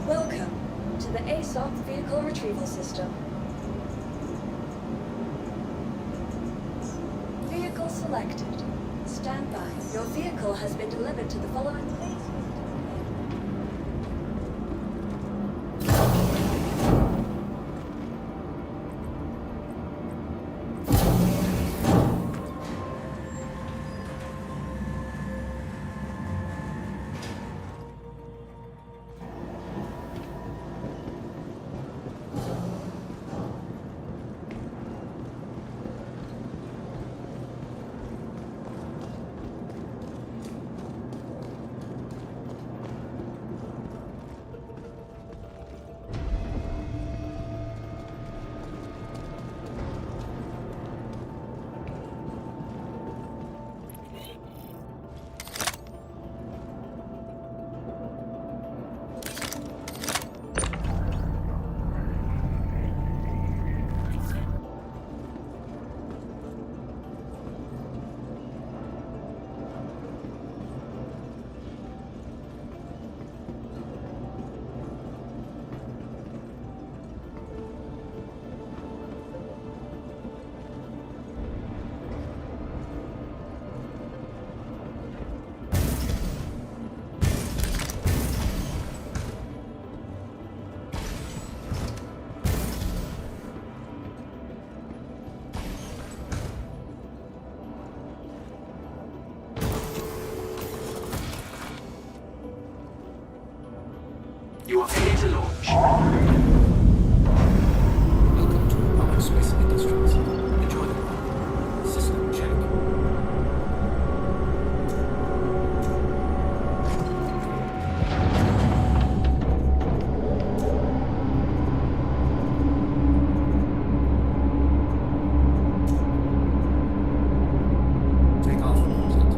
Welcome to the ASOC Vehicle Retrieval System. Vehicle selected. Stand by. Your vehicle has been delivered to the following place. You are ready to launch. Welcome to Aerospace Industries. Enjoy the ride. System check. Take off reported.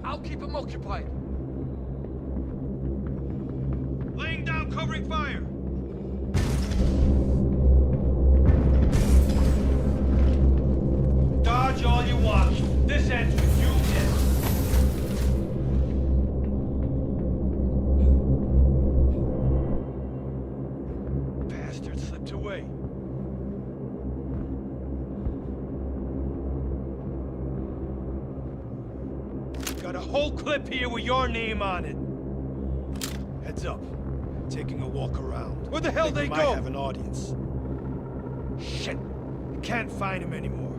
I'll keep them occupied. Laying down covering fire. Dodge all you want. This ends with you dead. Bastard slipped away. Got a whole clip here with your name on it. Heads up. Taking a walk around. Where the hell they go? Might have an audience. Shit. I can't find him anymore.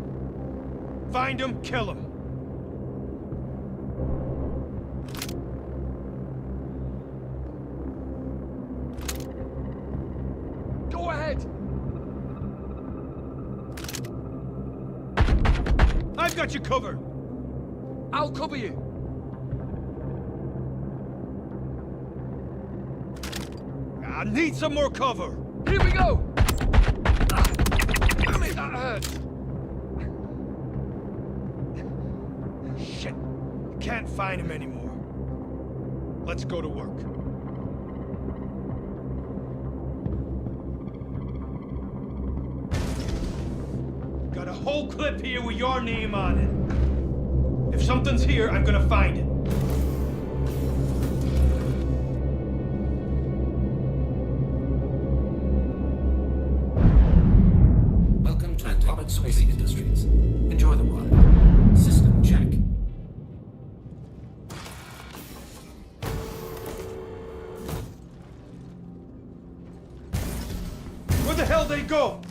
Find him, kill him. Go ahead. I've got you covered. I'll cover you. I need some more cover. Here we go. Damn it, that hurts. Shit. Can't find him anymore. Let's go to work. Got a whole clip here with your name on it. If something's here, I'm gonna find it. Welcome to Atomic Space Industries. Enjoy the ride. System check. Where the hell they go?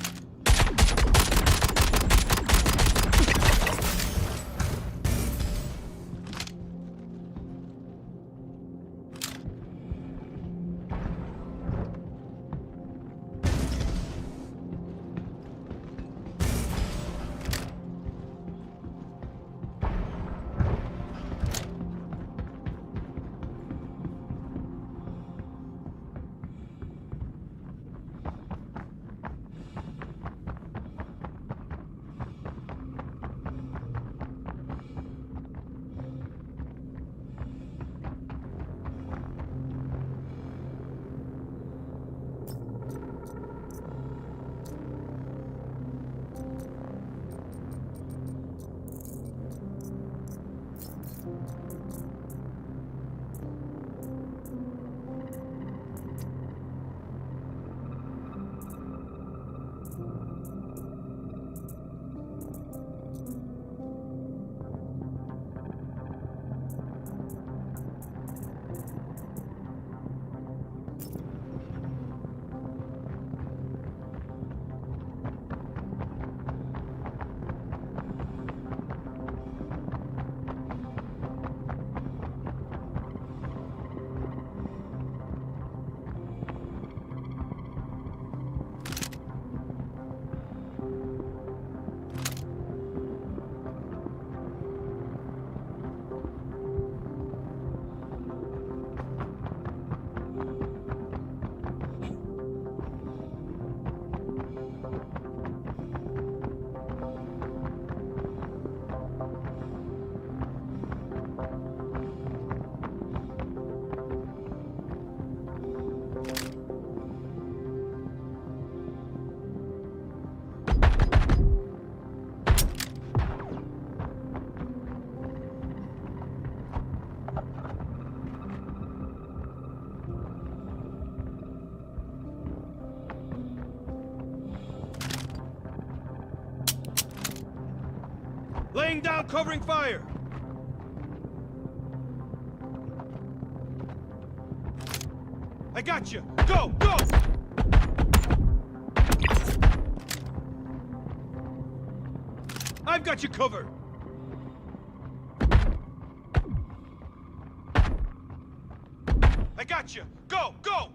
Laying down covering fire. I got you. Go, go! I've got you covered. I got you. Go, go!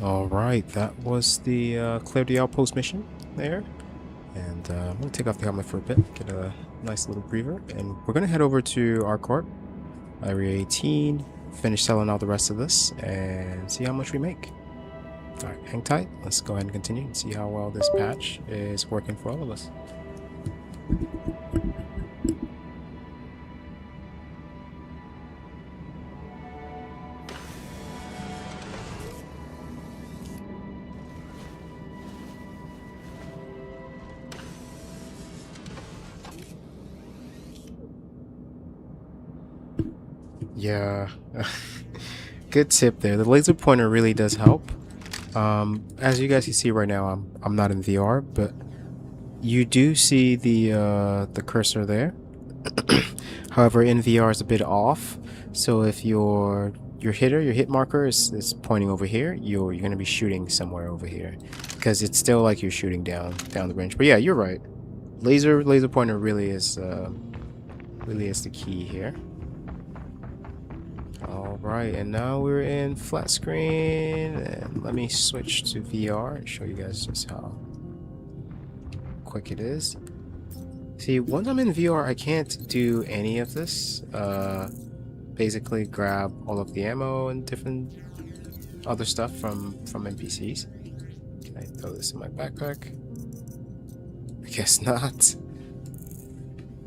All right, that was the clear the outpost mission there. And I'm going to take off the helmet for a bit, get a nice little breather. And we're going to head over to our corp, Area 18, finish selling out the rest of this, and see how much we make. All right, hang tight. Let's go ahead and continue and see how well this patch is working for all of us. Yeah, good tip there. The laser pointer really does help. As you guys can see right now, I'm not in VR, but you do see the cursor there. However, in VR it's a bit off. So if your hit marker is pointing over here, you're gonna be shooting somewhere over here, because it's still like you're shooting down the range. But yeah, you're right. Laser pointer really is the key here. Alright, and now we're in flat screen, and let me switch to VR and show you guys just how quick it is. See, once I'm in VR, I can't do any of this. Basically grab all of the ammo and different other stuff from NPCs. Can I throw this in my backpack? I guess not.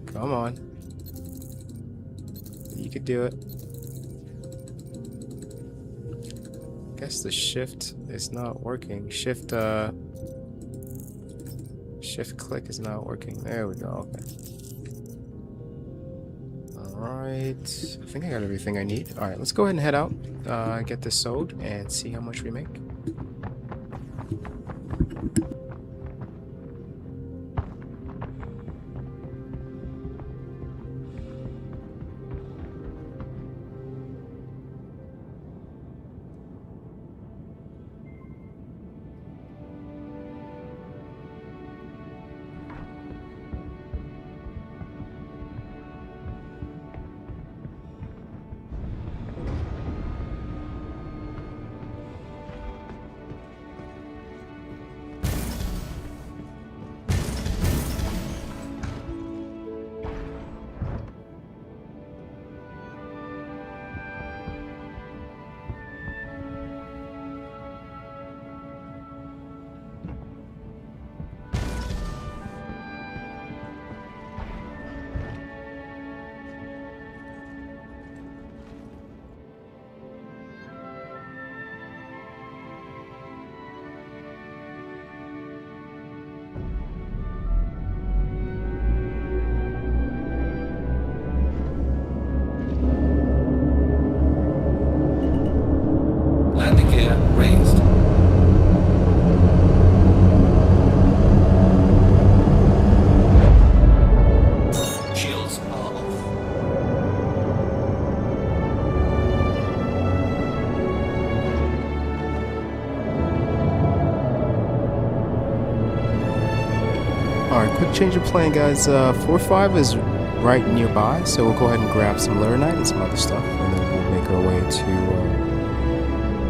Come on. You could do it. Guess the shift is not working. Shift click is not working. There we go. Okay. Alright. I think I got everything I need. Alright, let's go ahead and head out. Get this sold and see how much we make. Landing gear raised. Shields are off. Alright, quick change of plan, guys. 4-5 is right nearby, so we'll go ahead and grab some Laranite and some other stuff, and then we'll make our way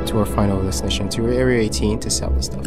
to our final destination, to Area 18, to sell this stuff.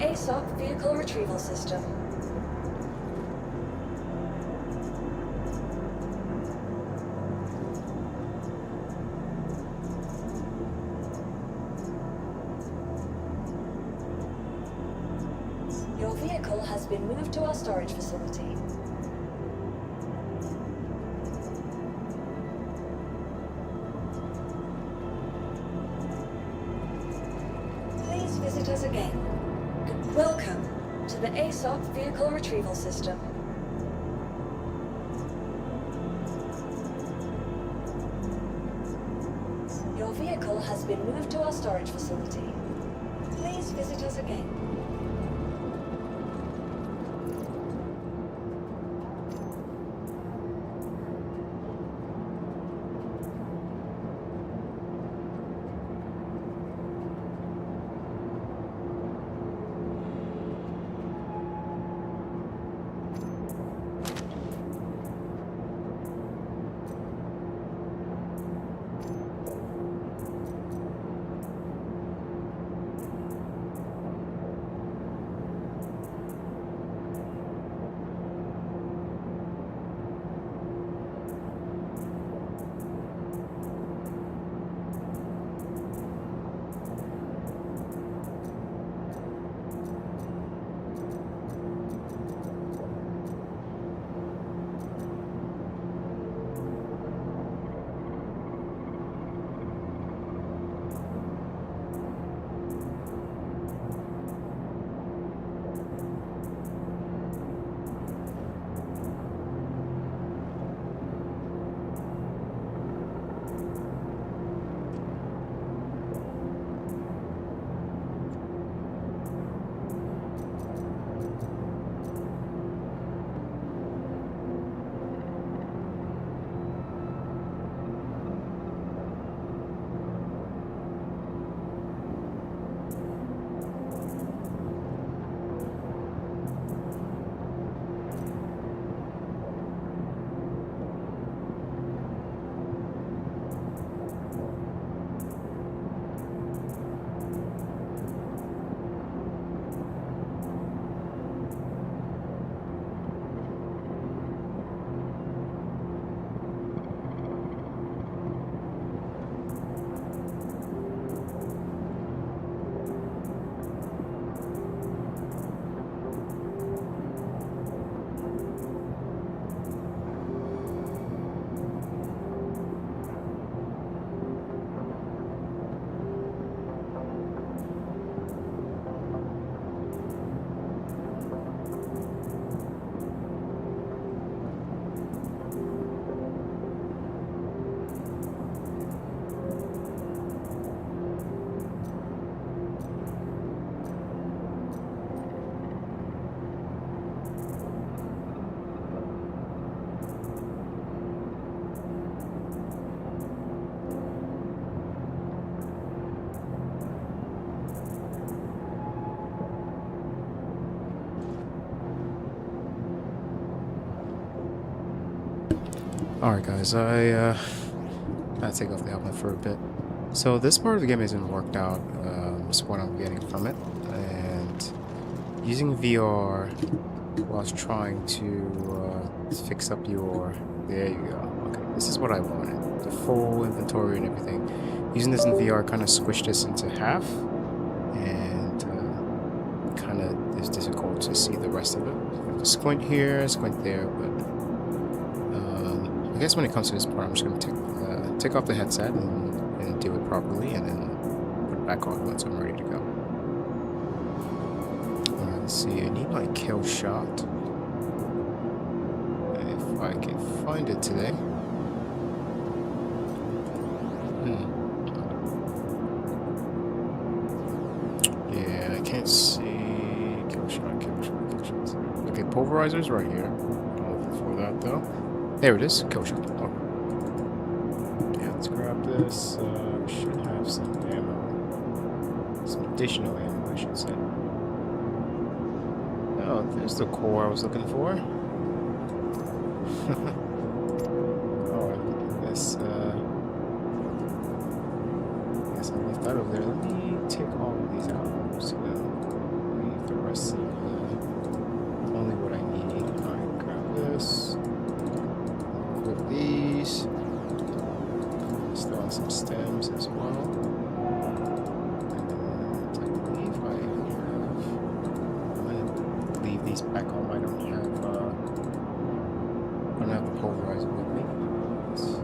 ASOC vehicle retrieval system. Your vehicle has been moved to our storage facility. Please visit us again. Welcome to the ASOC vehicle retrieval system. Your vehicle has been moved to our storage facility. Please visit us again. Alright guys, I gotta take off the helmet for a bit. So this part of the game isn't worked out, is what I'm getting from it, and using VR whilst trying to fix up your... There you go. Okay, this is what I wanted. The full inventory and everything. Using this in VR kind of squished this into half, and kind of is difficult to see the rest of it. I have to squint here, squint there, but I guess when it comes to this part, I'm just going to take off the headset and do it properly, and then put it back on once I'm ready to go. Alright, let's see. I need my kill shot. If I can find it today. Yeah, I can't see. Kill shot, kill shot, kill shot. Okay, pulverizer's right here. I'll look for that though. There it is, kill shot. Oh. Yeah, let's grab this. We should have some ammo. Some additional ammo, I should say. Oh, there's the core I was looking for. Oh, I guess I left that over there. Let me take all of these out. So leave the these. Still on some stems as well. And I believe I might leave these back home. I don't have the polarizer with me. Let's see.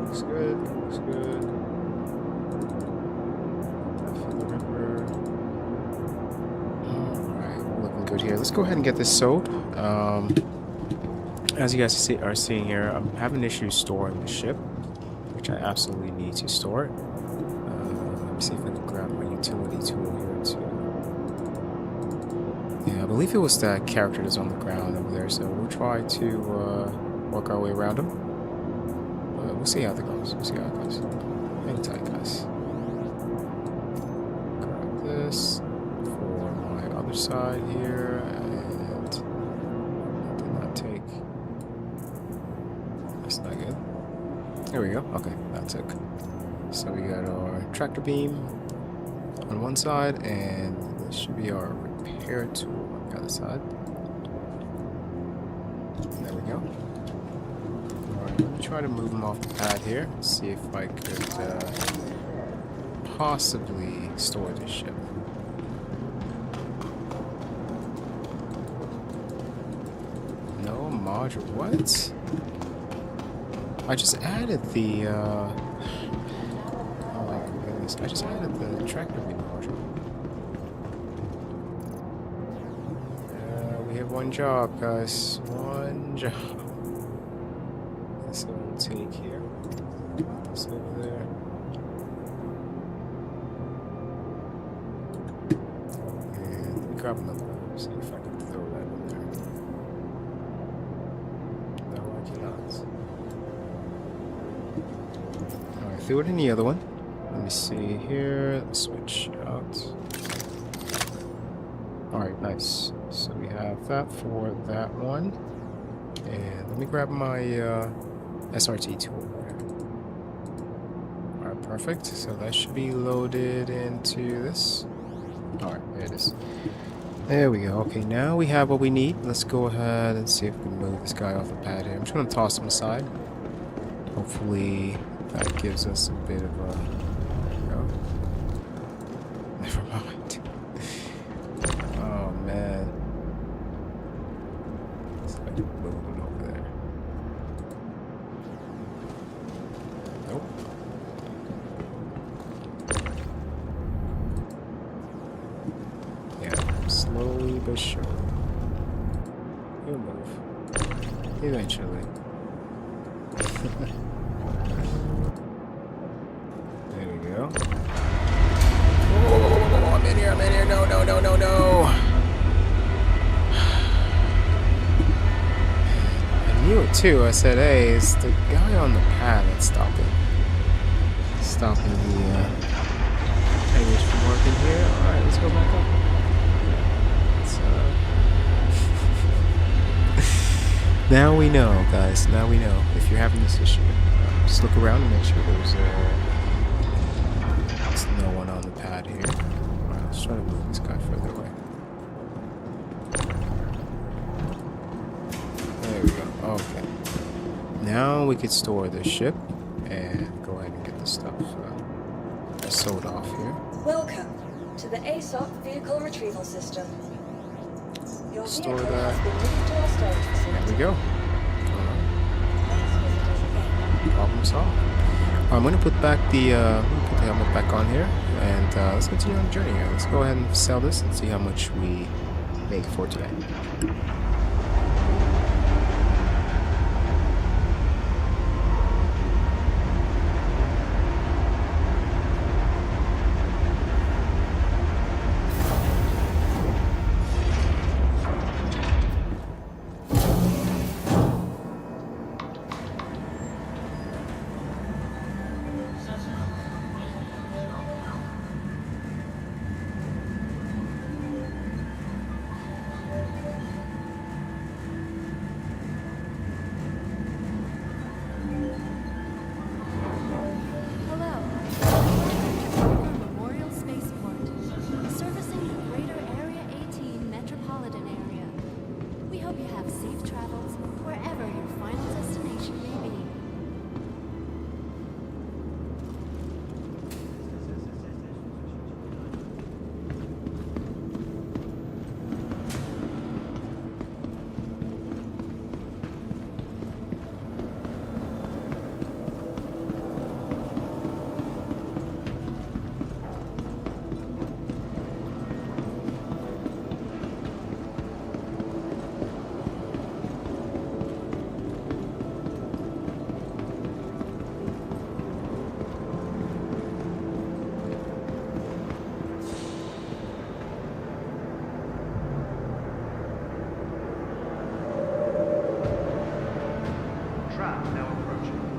Looks good. Looks good. Alright, looking good here. Let's go ahead and get this sewed. As you guys are seeing here, I'm having issues storing the ship, which I absolutely need to store it. Let me see if I can grab my utility tool here too. Yeah, I believe it was that character that's on the ground over there, so we'll try to work our way around him. But we'll see how that goes. We'll see how it goes. Hang tight, guys. Grab this for my other side here, and did not take. That's not good. There we go. Okay, that took. So we got our tractor beam on one side, and this should be our repair tool on the other side. There we go. Alright, let me try to move them off the pad here. See if I could possibly store this ship. No module. What? I just added the oh my goodness, I just added the tractor beam module. We have one job, guys. One job. So we'll take here. This over there. And let me grab another one. See if I can throw that in there. No, I cannot. Alright, threw it in the other one. Let me see here. Switch out. Alright, nice. So we have that for that one. And let me grab my SRT tool there. Alright, perfect. So that should be loaded into this. Alright, there it is. There we go. Okay, now we have what we need. Let's go ahead and see if we can move this guy off the pad here. I'm just going to toss him aside. Hopefully that gives us a bit of a... There we go. Never mind. Oh, man. Let's move him over there. Nope. Yeah, slowly but surely. He'll move. Eventually. There we go. Oh, I'm in here, no. I knew it too. I said, hey, it's the guy on the pad that's stopping the hangers from working here. Alright, let's go back up. Now we know, guys. Now we know. If you're having this issue, just look around and make sure there's no one on the pad here. Alright, let's try to move this guy further away. There we go. Okay. Now we could store this ship and go ahead and get this stuff sewed off here. Welcome to the ASOC vehicle retrieval system. Your Store vehicle that. has been moved to our storage facility. There we go. Please visit us again. Problem solved. I'm going to put back the put the helmet back on here, and let's continue on the journey here. Let's go ahead and sell this and see how much we make for today. Trap now approaching.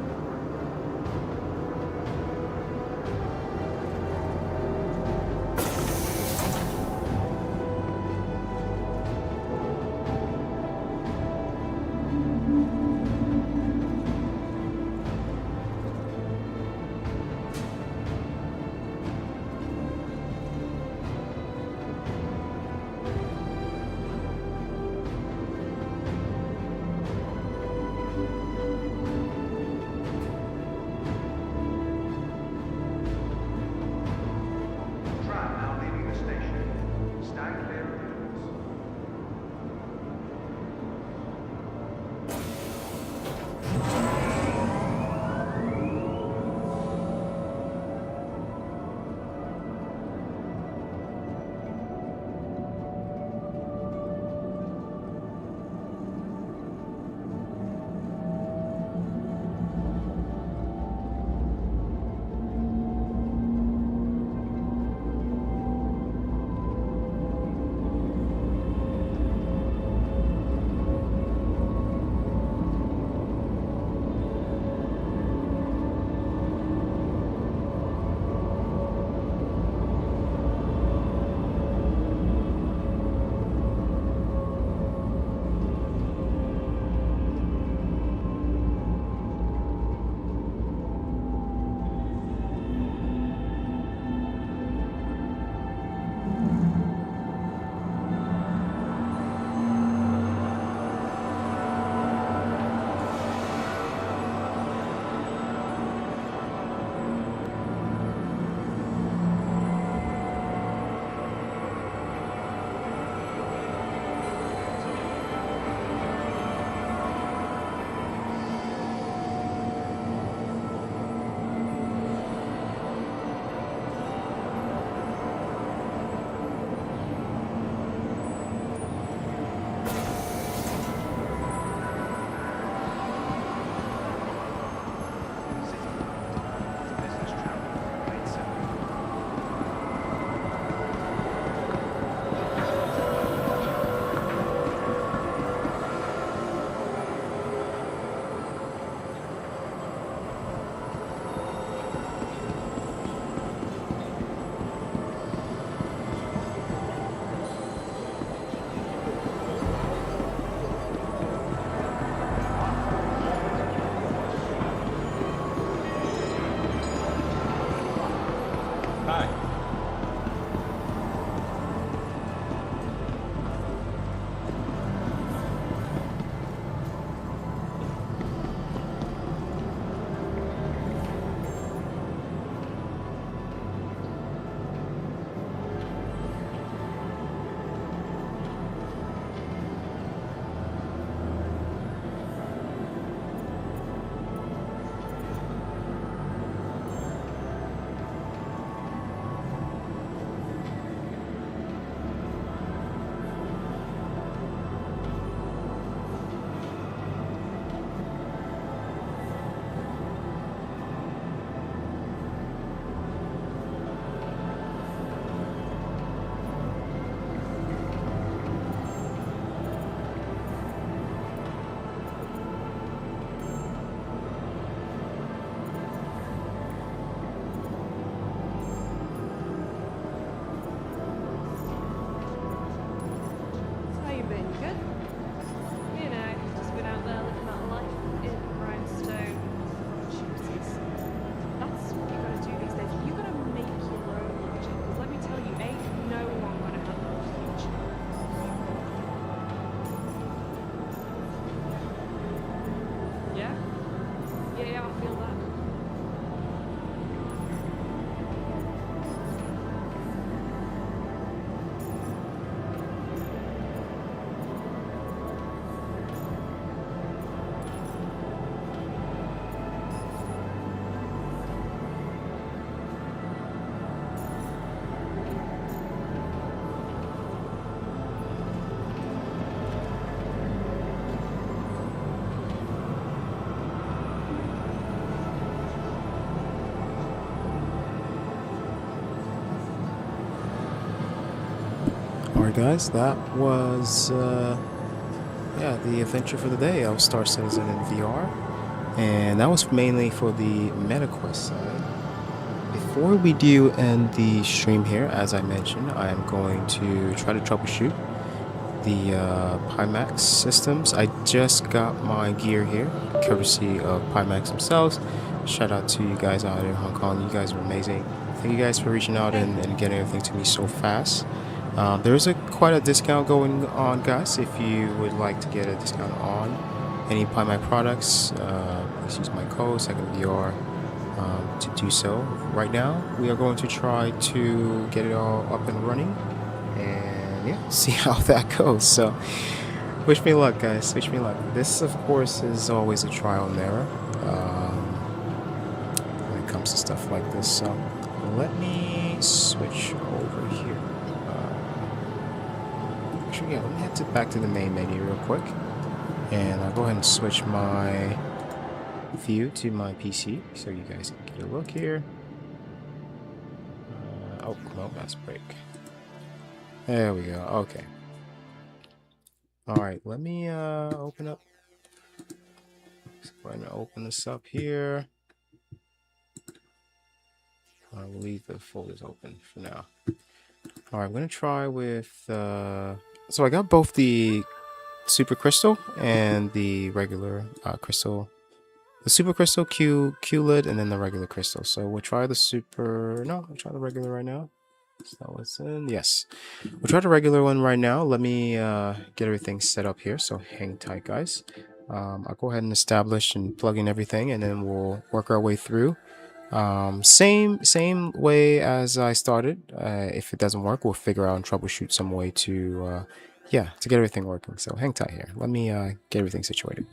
Alright guys, that was yeah, the adventure for the day of Star Citizen in VR. And that was mainly for the MetaQuest side. Before we do end the stream here, as I mentioned, I am going to try to troubleshoot the Pimax systems. I just got my gear here, courtesy of Pimax themselves. Shout out to you guys out in Hong Kong. You guys are amazing. Thank you guys for reaching out and getting everything to me so fast. There's quite a discount going on, guys. If you would like to get a discount on any Pimax products, please use my code SecondVR to do so. Right now, we are going to try to get it all up and running, and yeah, see how that goes. So, wish me luck, guys. Wish me luck. This, of course, is always a trial and error when it comes to stuff like this. So, let me switch over here. Actually, yeah, let me head back to the main menu real quick, and I'll go ahead and switch my view to my PC so you guys can get a look here. Oh no, that's break. There we go. Okay. All right, let me open up. So go ahead and open this up here. I will leave the folders open for now. All right, I'm gonna try with. So I got both the Super Crystal and the regular crystal. The Super Crystal QLED and then the regular crystal. So we'll try the super. No, we'll try the regular right now. Is that what's in? Yes. We'll try the regular one right now. Let me get everything set up here. So hang tight, guys. I'll go ahead and establish and plug in everything, and then we'll work our way through. Same way as I started. If it doesn't work, we'll figure out and troubleshoot some way to yeah, to get everything working. So hang tight here. Let me get everything situated.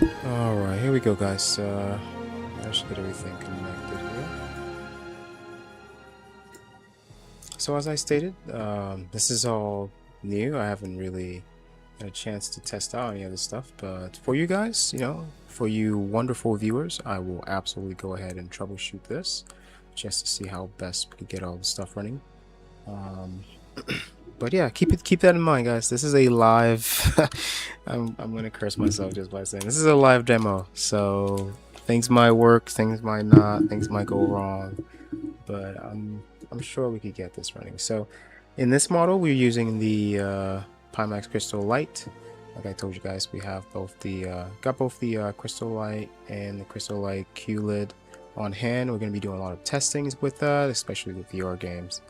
Alright, here we go, guys. I should get everything connected here. So as I stated, this is all new. I haven't really had a chance to test out any of this stuff, but for you guys, you know, for you wonderful viewers, I will absolutely go ahead and troubleshoot this just to see how best we can get all the stuff running. But yeah, keep that in mind, guys. This is a live I'm gonna curse myself just by saying this is a live demo, so things might work, things might not, things might go wrong, but I'm sure we could get this running. So in this model, we're using the Pimax Crystal Light. Like I told you guys, we have both the got both the Crystal Light and the Crystal Light QLED on hand. We're going to be doing a lot of testings with that, especially with VR games.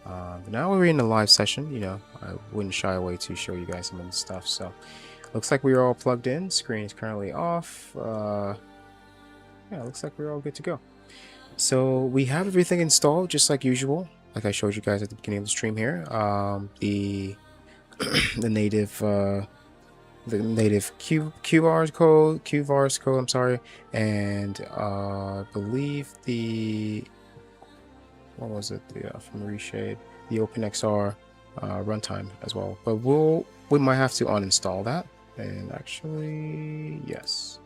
But now we're in a live session, you know, I wouldn't shy away to show you guys some of the stuff. So looks like we're all plugged in. Screen is currently off. Yeah, looks like we're all good to go. So we have everything installed just like usual, like I showed you guys at the beginning of the stream here. The native QVARS code, I'm sorry, and I believe the, what was it, the from Reshade, the OpenXR runtime as well. But we might have to uninstall that, and actually yes.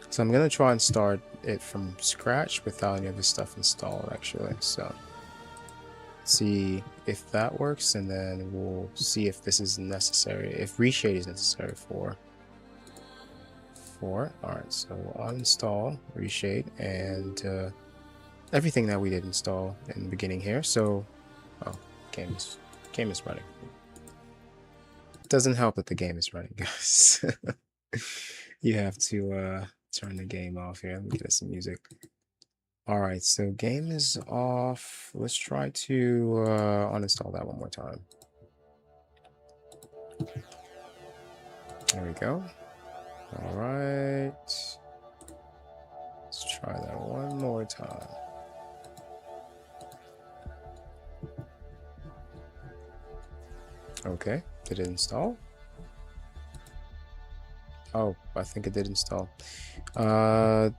So I'm gonna try and start it from scratch without any of this stuff installed actually. So see if that works, and then we'll see if this is necessary, if Reshade is necessary for it. Alright, so we'll uninstall Reshade and everything that we did install in the beginning here. So game is running. It doesn't help that the game is running, guys. You have to turn the game off here. Let me get us some music. Alright, so game is off. Let's try to uninstall that one more time. There we go. Alright. Let's try that one more time. Okay, did it install? Oh, I think it did install. I'm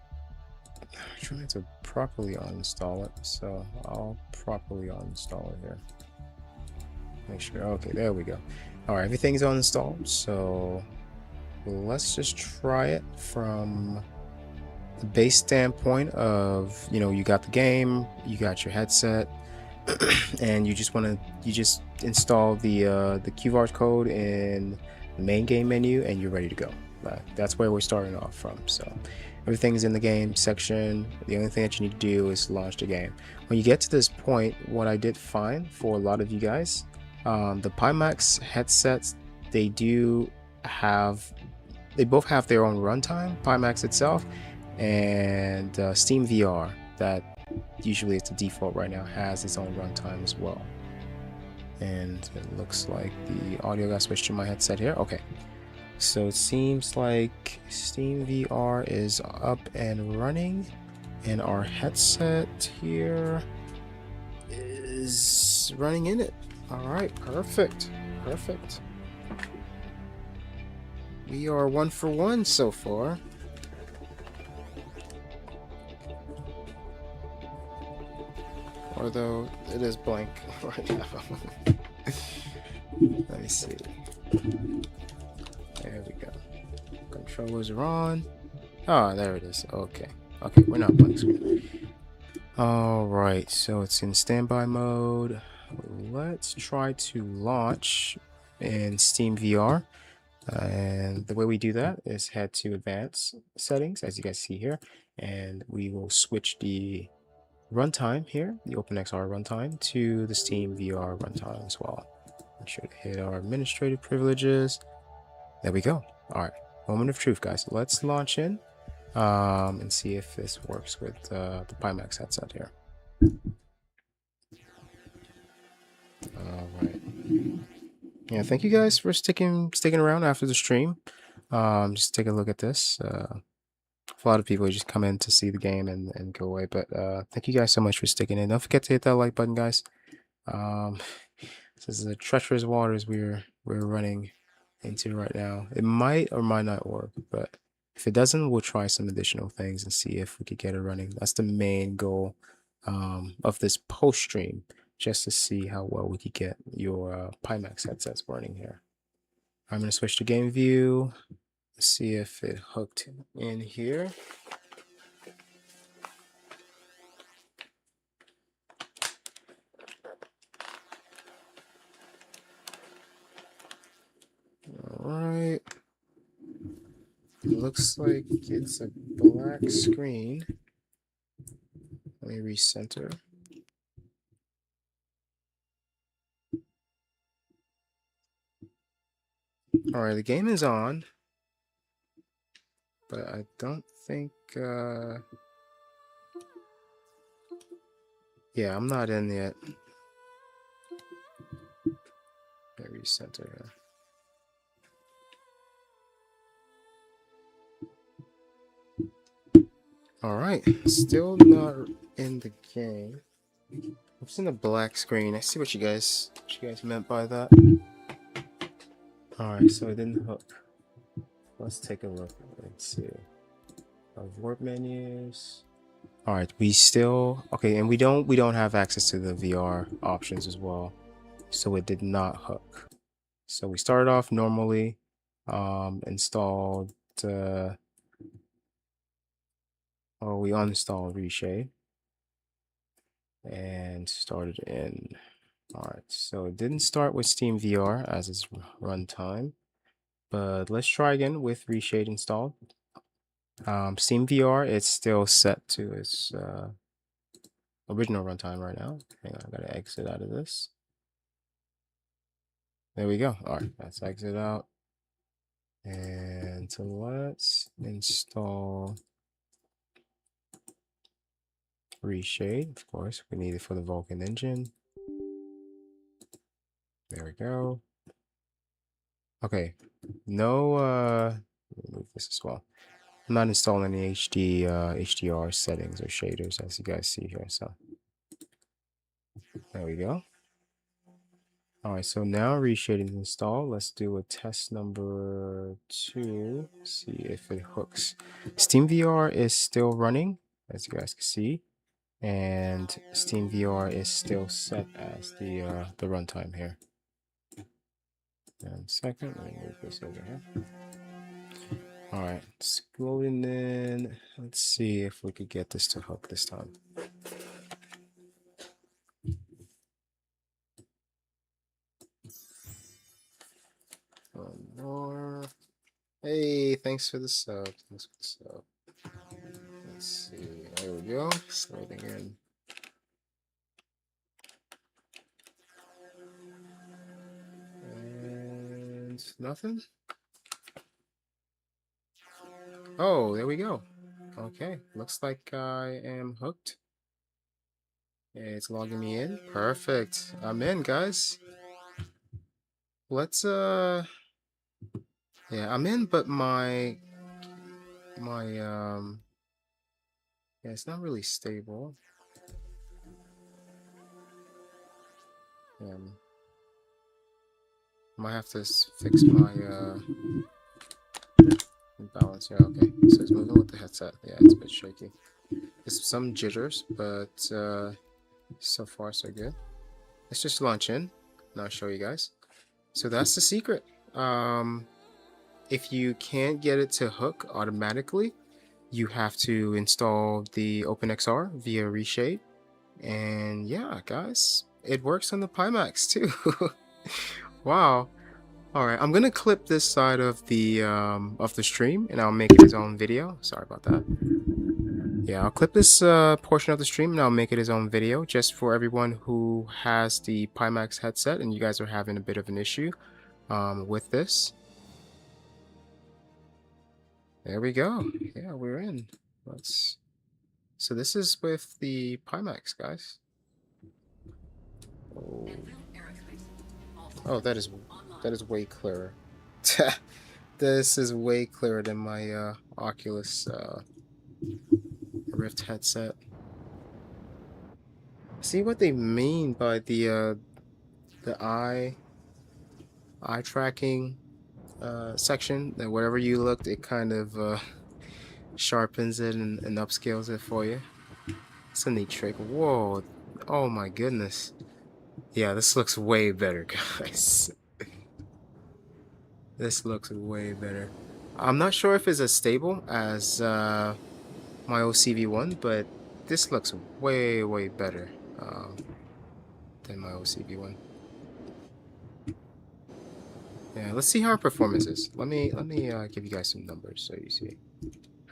trying to properly uninstall it, so I'll properly uninstall it here. Make sure. Okay, there we go. All right, everything's uninstalled, so let's just try it from the base standpoint of, you know, you got the game, you got your headset, and you just install the QVARS code in the main game menu, and you're ready to go. That's where we're starting off from. So everything's in the game section. The only thing that you need to do is launch the game. When you get to this point, what I did find for a lot of you guys, the Pimax headsets, they both have their own runtime, Pimax itself, and Steam VR, that usually it's the default right now, has its own runtime as well. And it looks like the audio got switched to my headset here. Okay, so it seems like Steam VR is up and running, and our headset here is running in it. All right, perfect. We are 1 for 1 so far. Although it is blank right now. Let me see. There we go. Controllers are on. Ah, there it is. Okay, we're not blank screen. Alright, so it's in standby mode. Let's try to launch in Steam VR. And the way we do that is head to advanced settings, as you guys see here, and we will switch the runtime here, the OpenXR runtime, to the Steam VR runtime as well. Make sure to hit our administrative privileges. There we go. All right, moment of truth, guys. Let's launch in and see if this works with the Pimax headset here. All right. Yeah, thank you guys for sticking around after the stream. Just take a look at this. A lot of people just come in to see the game and go away, but thank you guys so much for sticking in. Don't forget to hit that like button, guys. This is the treacherous waters we're running into right now. It might or might not work, but If it doesn't, we'll try some additional things and see if we could get it running. That's the main goal of this post stream, just to see how well we could get your Pimax headsets running here. I'm going to switch to game view, see if it hooked in here. All right. It looks like it's a black screen. Let me recenter. All right, the game is on, but I don't think, yeah, I'm not in yet. Let me recenter here. All right, still not in the game. I'm seeing a black screen. I see what you guys meant by that. All right, so it didn't hook. Let's take a look. Let's see. Warp menus. All right, we still okay, and we don't have access to the VR options as well, so it did not hook. So we started off normally, installed. We uninstalled Reshade and started in. All right, so it didn't start with Steam VR as its runtime, but let's try again with Reshade installed. Steam VR, it's still set to its original runtime right now. Hang on, I gotta exit out of this. There we go. All right, let's exit out. And so let's install Reshade. Of course, we need it for the Vulkan engine. There we go. Okay, no, move this as well. I'm not installing any HDR settings or shaders, as you guys see here. So there we go. All right, so now Reshade is installed. Let's do a test number 2. See if it hooks. Steam VR is still running, as you guys can see, and Steam VR is still set as the runtime here. And second, let me move this over here. All right, it's loading in. Let's see if we could get this to hook this time. One more. Hey, thanks for the sub. Thanks for the sub. Let's see. There we go. It's loading in. And nothing. Oh, there we go. Okay, looks like I am hooked. It's logging me in. Perfect. I'm in, guys. Let's yeah, I'm in, but my yeah, it's not really stable. Might have to fix my balance here. Okay, so it's moving with the headset. Yeah, it's a bit shaky. There's some jitters, but so far so good. Let's just launch in and I'll show you guys. So that's the secret. If you can't get it to hook automatically, you have to install the OpenXR via Reshade. And yeah, guys, it works on the Pimax too. Wow. All right, I'm gonna clip this side of the stream and I'll make it its own video. Sorry about that. Yeah, I'll clip this portion of the stream and I'll make it its own video just for everyone who has the Pimax headset and you guys are having a bit of an issue with this. There we go. Yeah, we're in. So this is with the Pimax, guys. Oh, that is way clearer. This is way clearer than my Oculus Rift headset. See what they mean by the eye tracking section. That wherever you looked, it kind of sharpens it and upscales it for you. It's a neat trick. Whoa. Oh my goodness. Yeah, this looks way better, guys. This looks way better. I'm not sure if it's as stable as my OCV1, but this looks way better than my OCV1. Yeah, let's see how our performance is. Let me give you guys some numbers so you see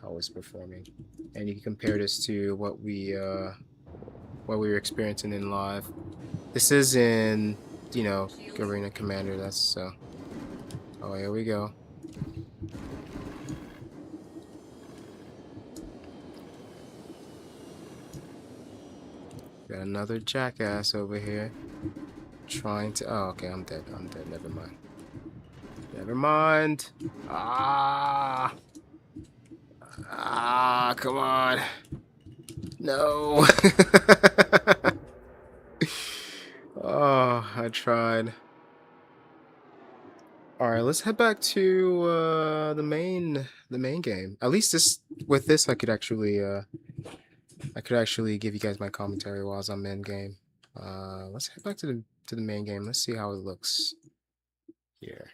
how it's performing, and you can compare this to what we were experiencing in live. This is in, you know, Arena Commander. That's oh, here we go. Got another jackass over here trying to. Oh, okay, I'm dead. I'm dead. Never mind. Never mind. Ah, come on. No. Oh, I tried. All right, let's head back to the main game. At least with this, I could actually give you guys my commentary while I'm in game. Let's head back to the main game. Let's see how it looks here.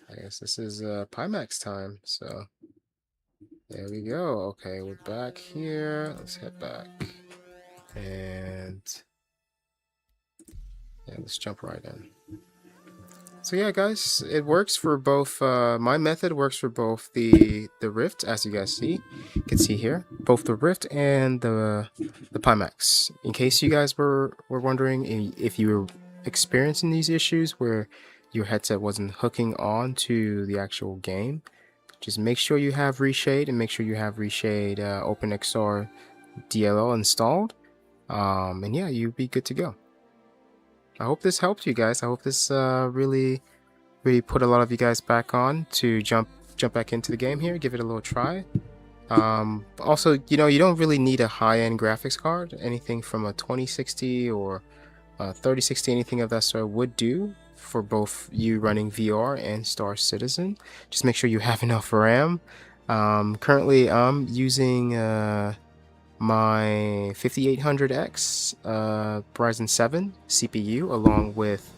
I guess this is Pimax time. So there we go. Okay, we're back here. Let's head back and yeah, let's jump right in. So yeah, guys, it works for both. My method works for both the Rift, as you guys can see here, both the Rift and the Pimax. In case you guys were wondering if you were experiencing these issues where your headset wasn't hooking on to the actual game, just make sure you have Reshade and make sure you have Reshade OpenXR DLL installed, and yeah, you'll be good to go. I hope this helped you guys. I hope this really put a lot of you guys back on to jump back into the game here. Give it a little try. Also, you know, you don't really need a high-end graphics card. Anything from a 2060 or 3060, anything of that sort would do for both you running VR and Star Citizen. Just make sure you have enough RAM. Currently, I'm using my 5800X Ryzen 7 CPU along with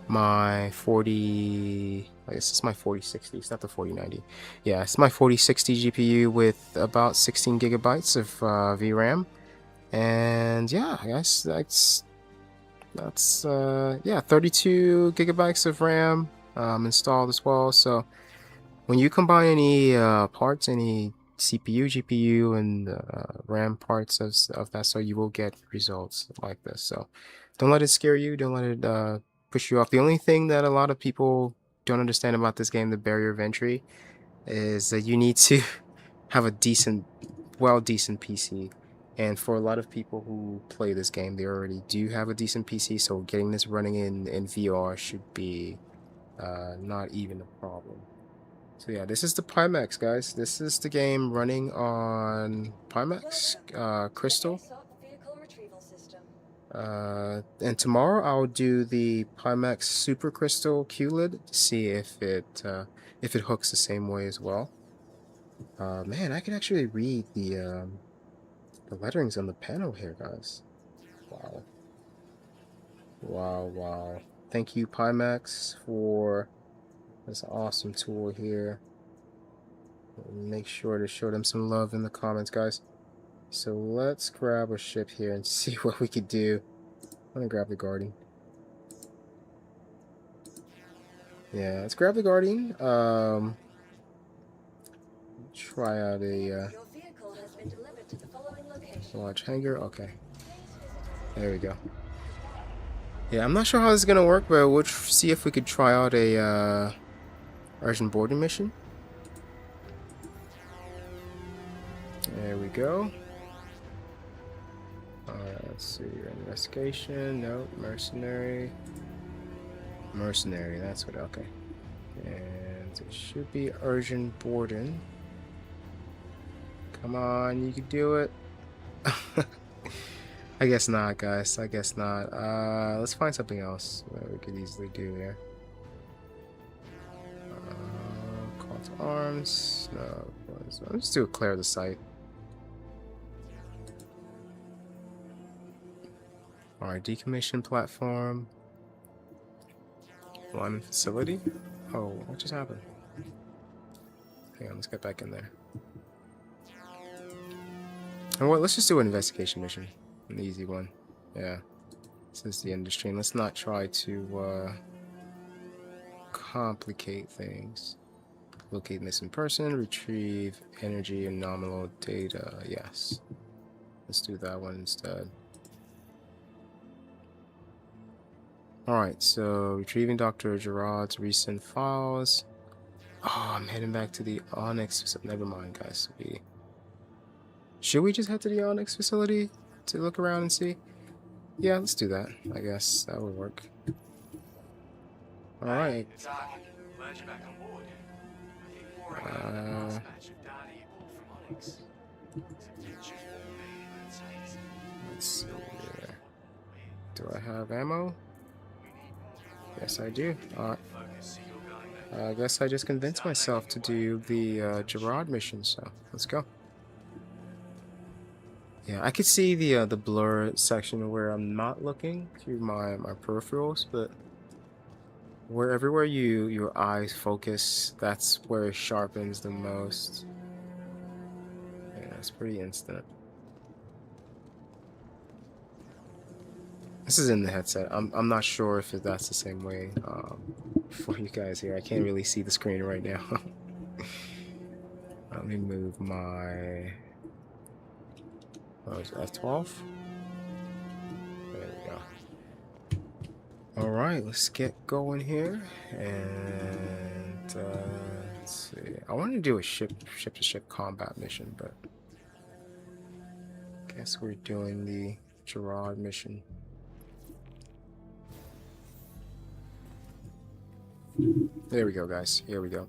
my 40, I guess it's my 4060, it's not the 4090. Yeah, it's my 4060 GPU with about 16 gigabytes of VRAM. And yeah, I guess that's yeah, 32 gigabytes of RAM installed as well. So when you combine any parts, any CPU, GPU, and RAM parts of that, so you will get results like this. So don't let it scare you. Don't let it push you off. The only thing that a lot of people don't understand about this game, the barrier of entry, is that you need to have a decent PC. And for a lot of people who play this game, they already do have a decent PC. So getting this running in VR should be not even a problem. So yeah, this is the Pimax, guys. This is the game running on Pimax Crystal. And tomorrow I'll do the Pimax Super Crystal QLED to see if it hooks the same way as well. Man, I can actually read the letterings on the panel here, guys. Wow. Wow. Thank you, Pimax, for this awesome tool here. Make sure to show them some love in the comments, guys. So let's grab a ship here and see what we could do. I'm gonna grab the Guardian. Yeah, let's grab the Guardian. Try out a large hangar. Okay, there we go. Yeah, I'm not sure how this is gonna work, but we'll see if we could try out a urgent boarding mission. There we go. Let's see, investigation, no, mercenary, that's what, okay. And it should be urgent boarding. Come on, you can do it. I guess not, guys, I guess not. Let's find something else that we could easily do here. Call to arms. platforms. No, let's do a clear the site. Alright, decommission platform. One facility. Oh, what just happened? Hang on, let's get back in there. And what? Let's just do an investigation mission, an easy one. Yeah, this is the industry, and let's not try to complicate things. Locate missing person, retrieve energy and nominal data. Yes, let's do that one instead. Alright, so retrieving Dr. Gerard's recent files. Oh, I'm heading back to the Onyx facility. Never mind, guys. Should we just head to the Onyx facility to look around and see? Yeah, let's do that. I guess that would work. Alright. It's Arkin. Glad you're back on board. Let's see here. Do I have ammo? Yes, I do. Alright. I guess I just convinced myself to do the Gerard mission, so let's go. Yeah, I could see the blur section where I'm not looking through my peripherals, but everywhere your eyes focus, that's where it sharpens the most. Yeah, it's pretty instant. This is in the headset. I'm not sure if that's the same way for you guys here. I can't really see the screen right now. Let me move my F12. There we go. All right, let's get going here, and let's see. I want to do a ship-to-ship combat mission, but I guess we're doing the Gerard mission. There we go, guys. Here we go.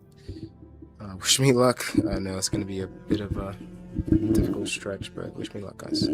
Wish me luck. I know it's going to be a bit of a difficult stretch, but wish me luck, guys.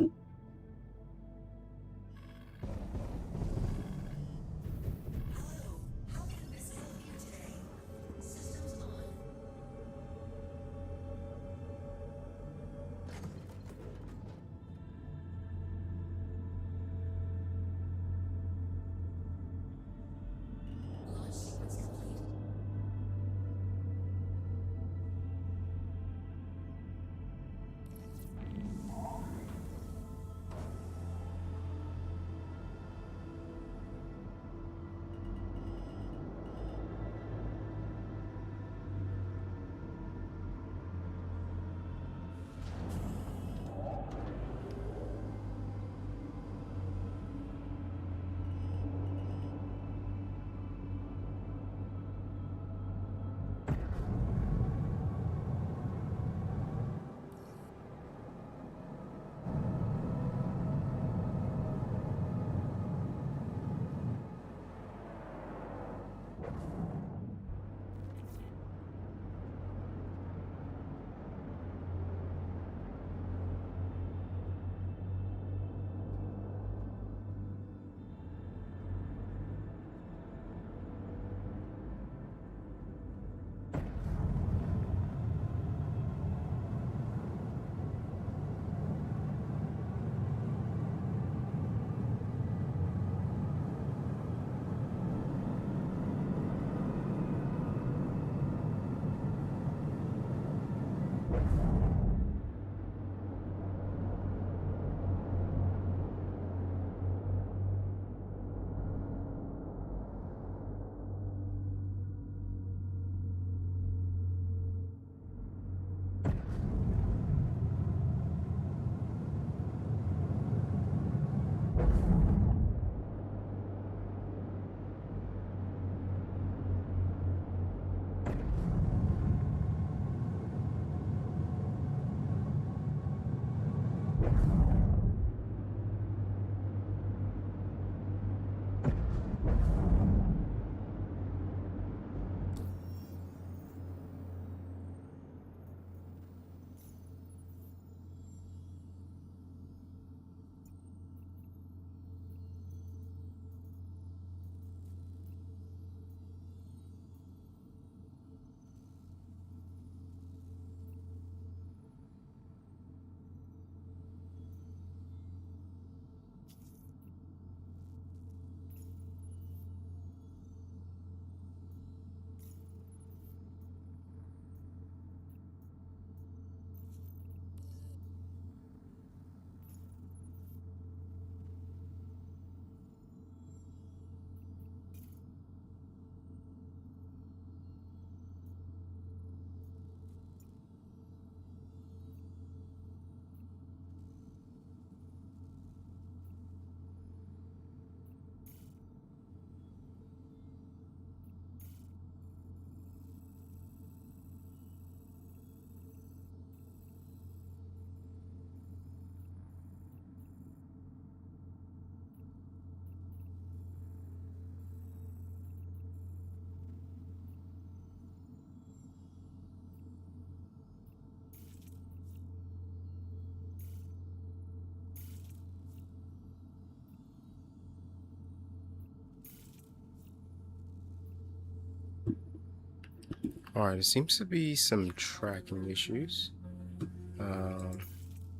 Alright, it seems to be some tracking issues.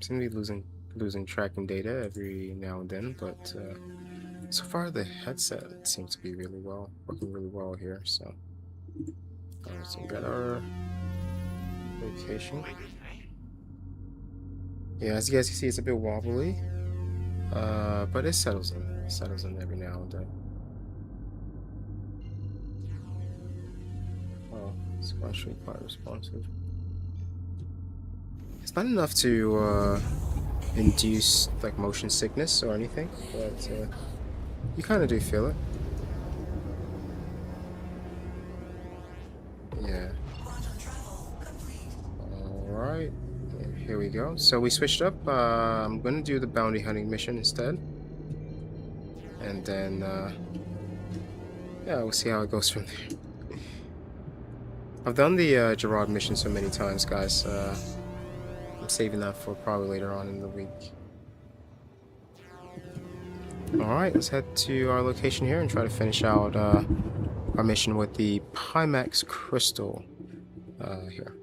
Seem to be losing tracking data every now and then, but so far the headset seems to be working really well here. So, so we got our location. Yeah, as you guys can see, it's a bit wobbly, but it settles in. It settles in every now and then. Oh, it's actually quite responsive. It's not enough to induce like motion sickness or anything, but you kind of do feel it. Yeah. Alright, here we go. So we switched up. I'm going to do the bounty hunting mission instead. And then, yeah, we'll see how it goes from there. I've done the Gerard mission so many times, guys. I'm saving that for probably later on in the week. Alright, let's head to our location here and try to finish out our mission with the Pimax crystal here.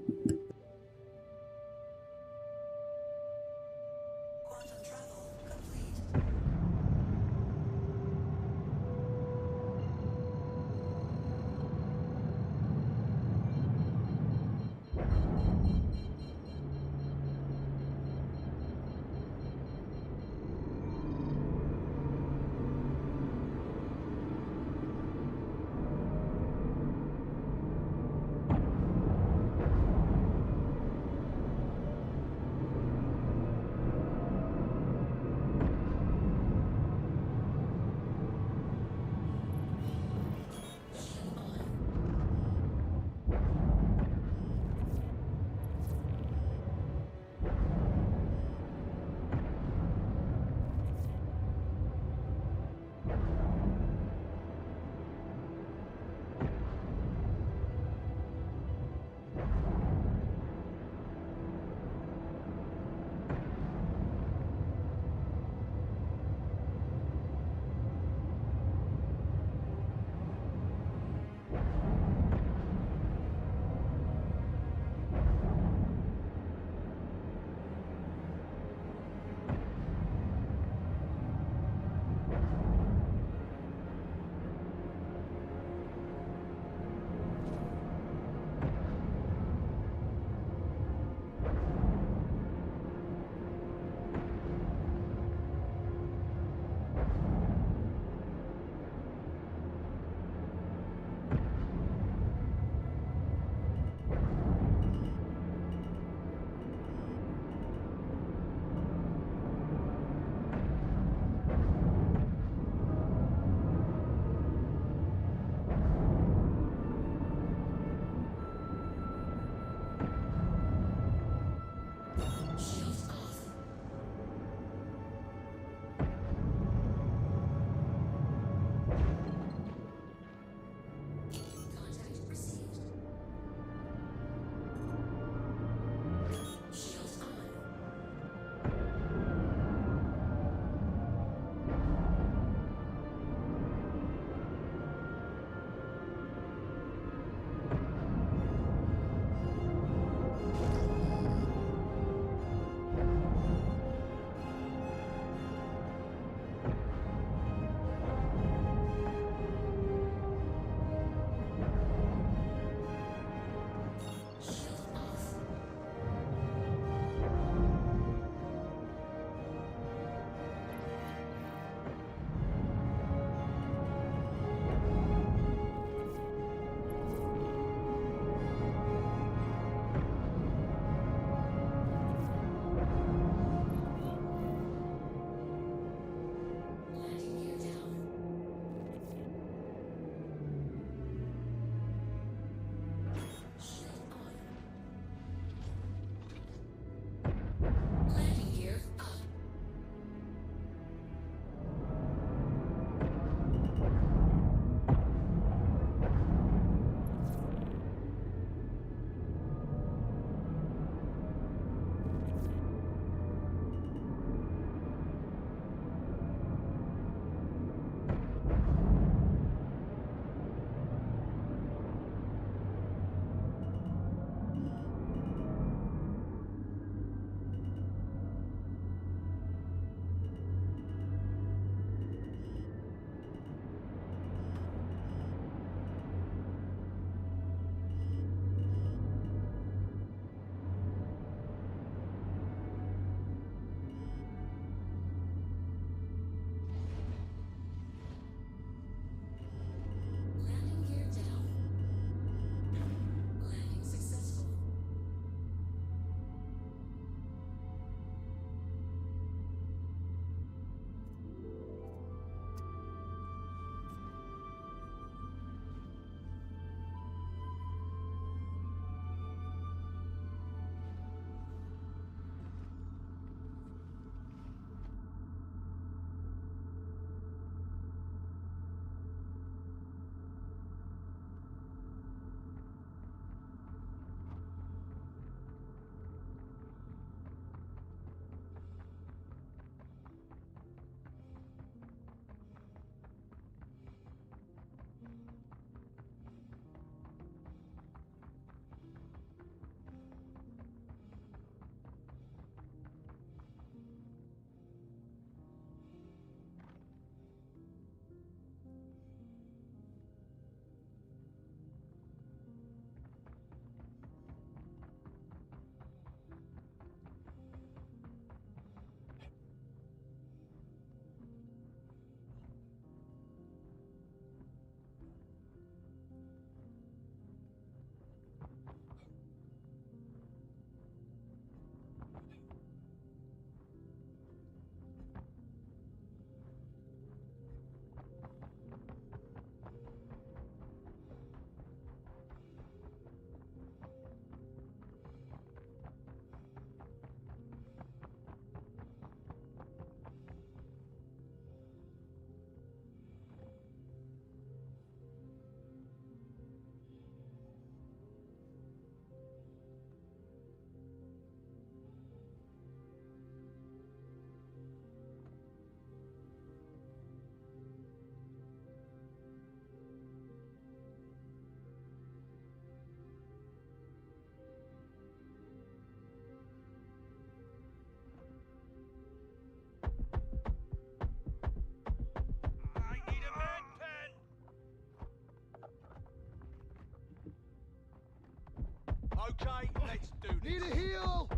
Okay, let's do this. Need a heal!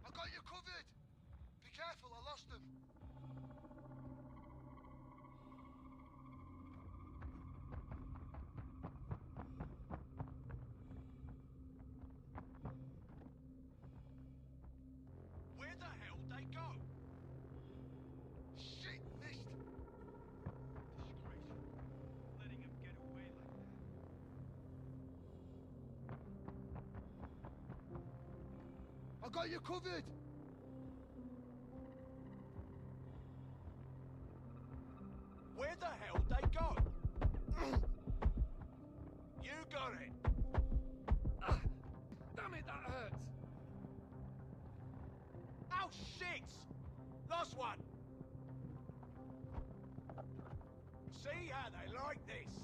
I got you covered! Be careful, I lost him. Where the hell they go? Shit, missed! Disgraceful. Letting him get away like that. I got you covered! Where the hell they go? You got it. Damn it, that hurts! Oh shit! Lost one. See how they like this.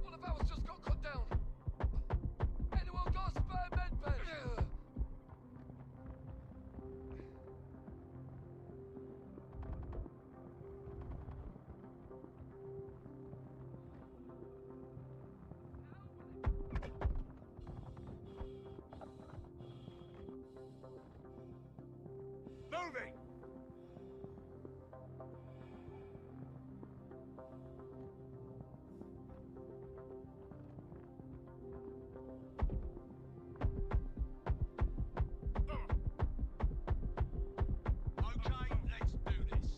One of ours just got cut down. Anyone got a spare med pen? Moving. Okay, let's do this.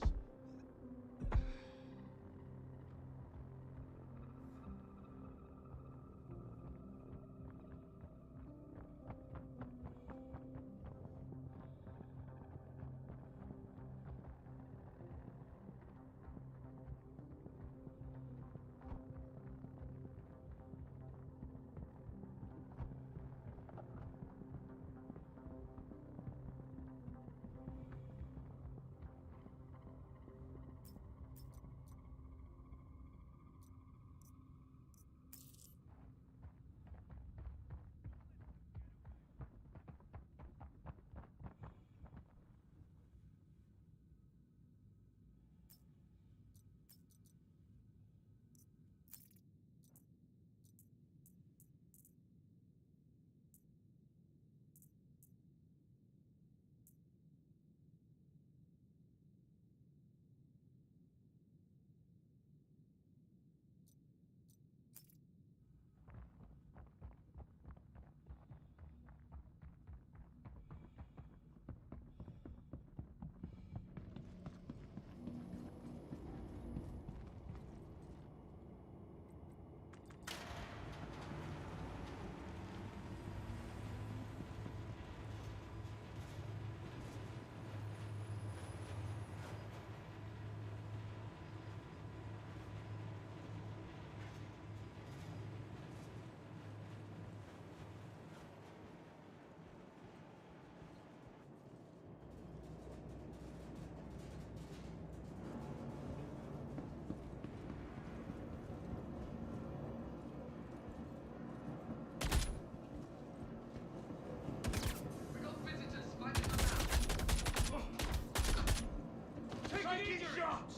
Taking shots!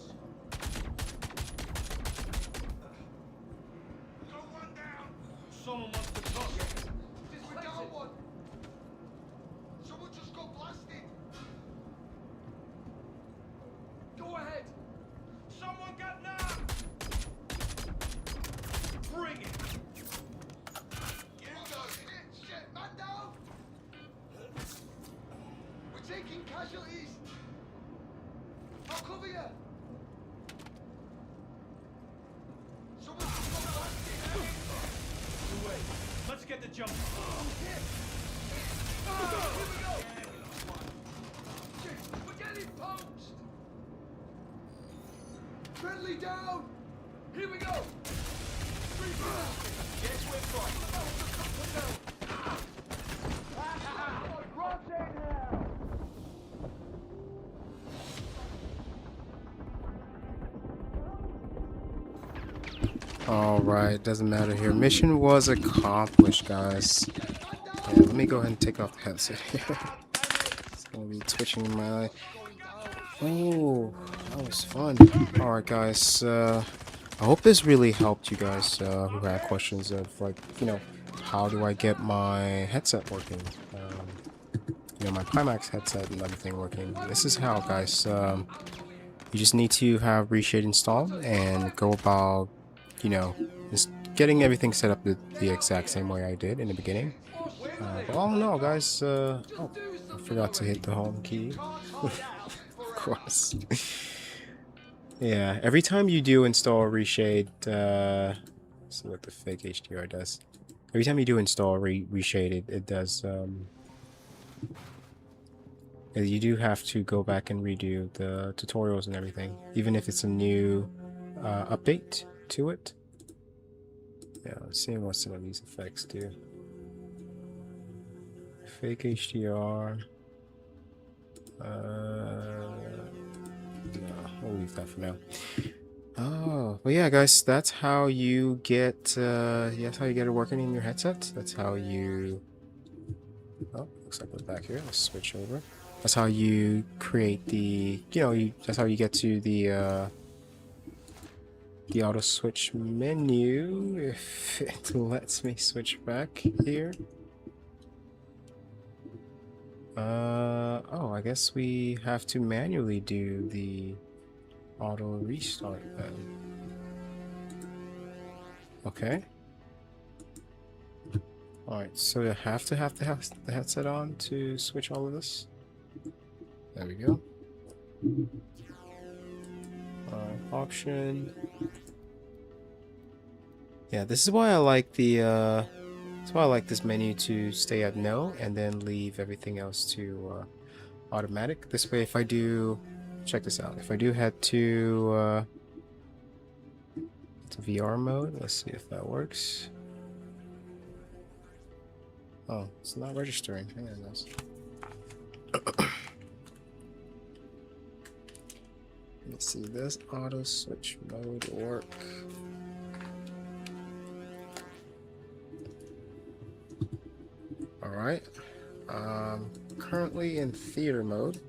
Go one down. Someone wants to talk. We got one. Someone just got blasted! Go ahead! Someone got knocked. Bring it! You got it. Shit! Man down! We're taking casualties! I'll cover you! Someone just got blasted! Away! Let's get the jump! Here we go! Shit! We're getting poached! Friendly down! Here we go! Guess we're fine. Rotate now! Alright, doesn't matter here. Mission was accomplished, guys. Yeah, let me go ahead and take off the headset here. It's gonna be twitching in my eye. Oh, that was fun. Alright, guys. I hope this really helped you guys who had questions of, like, you know, how do I get my headset working? You know, my Pimax headset and everything working. This is how, guys. You just need to have Reshade installed and go about, you know, just getting everything set up the exact same way I did in the beginning. But all in all, guys, oh, I forgot to hit the home key. Of course. Yeah, every time you do install Reshade, let's see what the fake HDR does. Every time you do install Reshade, it does, you do have to go back and redo the tutorials and everything, even if it's a new update to it. Yeah, let's see what some of these effects do. Fake HDR. No, we'll leave that for now. Oh, but yeah, guys, that's how you get. That's how you get it working in your headset. That's how you. Oh, looks like we're back here. Let's switch over. That's how you create the. You know, that's how you get to the auto switch menu, if it lets me switch back here. Oh, I guess we have to manually do the auto restart then. Okay. Alright, so you have to have the headset on to switch all of this. There we go. Option. Yeah, this is why I like the that's why I like this menu to stay at no and then leave everything else to automatic. This way, if I do, check this out, if I do head to VR mode, let's see if that works. Oh, it's not registering. Hang on, guys. Let's see, does auto switch mode work? Alright. Currently in theater mode.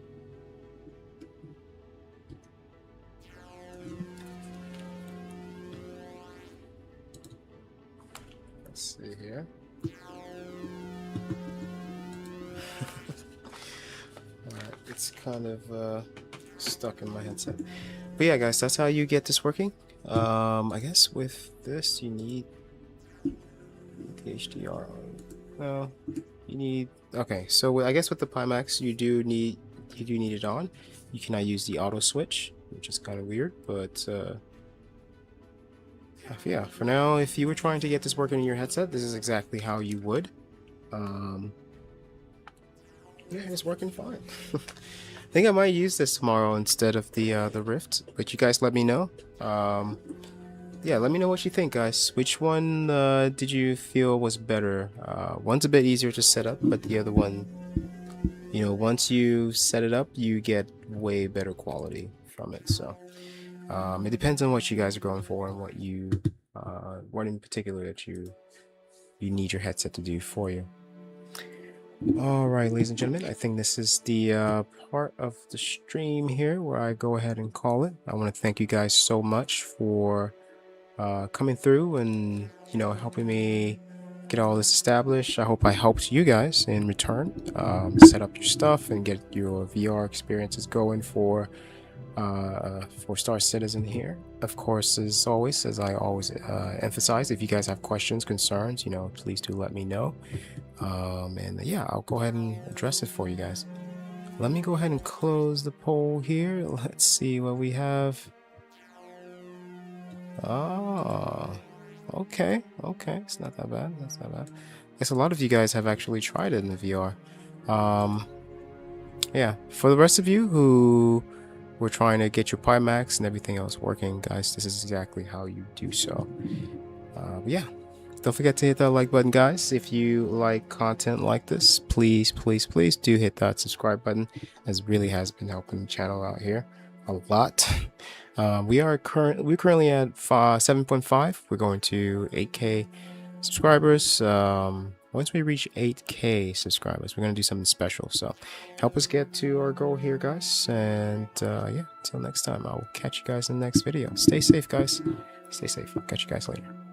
Let's see here. Alright, it's kind of stuck in my headset. But yeah, guys, that's how you get this working. I guess with this you need the HDR on. No, you need. Okay, so I guess with the Pimax you do need it on. You cannot use the auto switch, which is kind of weird, but yeah, for now, if you were trying to get this working in your headset, this is exactly how you would. Yeah, it's working fine. I think I might use this tomorrow instead of the Rift, but you guys let me know. Yeah, let me know what you think, guys. Which one did you feel was better? One's a bit easier to set up, but the other one, you know, once you set it up, you get way better quality from it. So it depends on what you guys are going for and what you, what in particular that you need your headset to do for you. All right, ladies and gentlemen, I think this is the part of the stream here where I go ahead and call it. I want to thank you guys so much for coming through and, you know, helping me get all this established. I hope I helped you guys in return set up your stuff and get your VR experiences going for Star Citizen here. Of course, as always, as I always emphasize, if you guys have questions, concerns, you know, please do let me know. And yeah, I'll go ahead and address it for you guys. Let me go ahead and close the poll here. Let's see what we have. Oh, okay, it's not that bad. That's not bad. I guess a lot of you guys have actually tried it in the VR. Yeah, for the rest of you who were trying to get your Pimax and everything else working, guys, this is exactly how you do so. Yeah, don't forget to hit that like button, guys. If you like content like this, please do hit that subscribe button, as it really has been helping the channel out here a lot. We're currently at 7.5. We're going to 8K subscribers. Once we reach 8K subscribers, we're gonna do something special. So help us get to our goal here, guys. And yeah, until next time, I'll catch you guys in the next video. Stay safe, guys. Stay safe. I'll catch you guys later.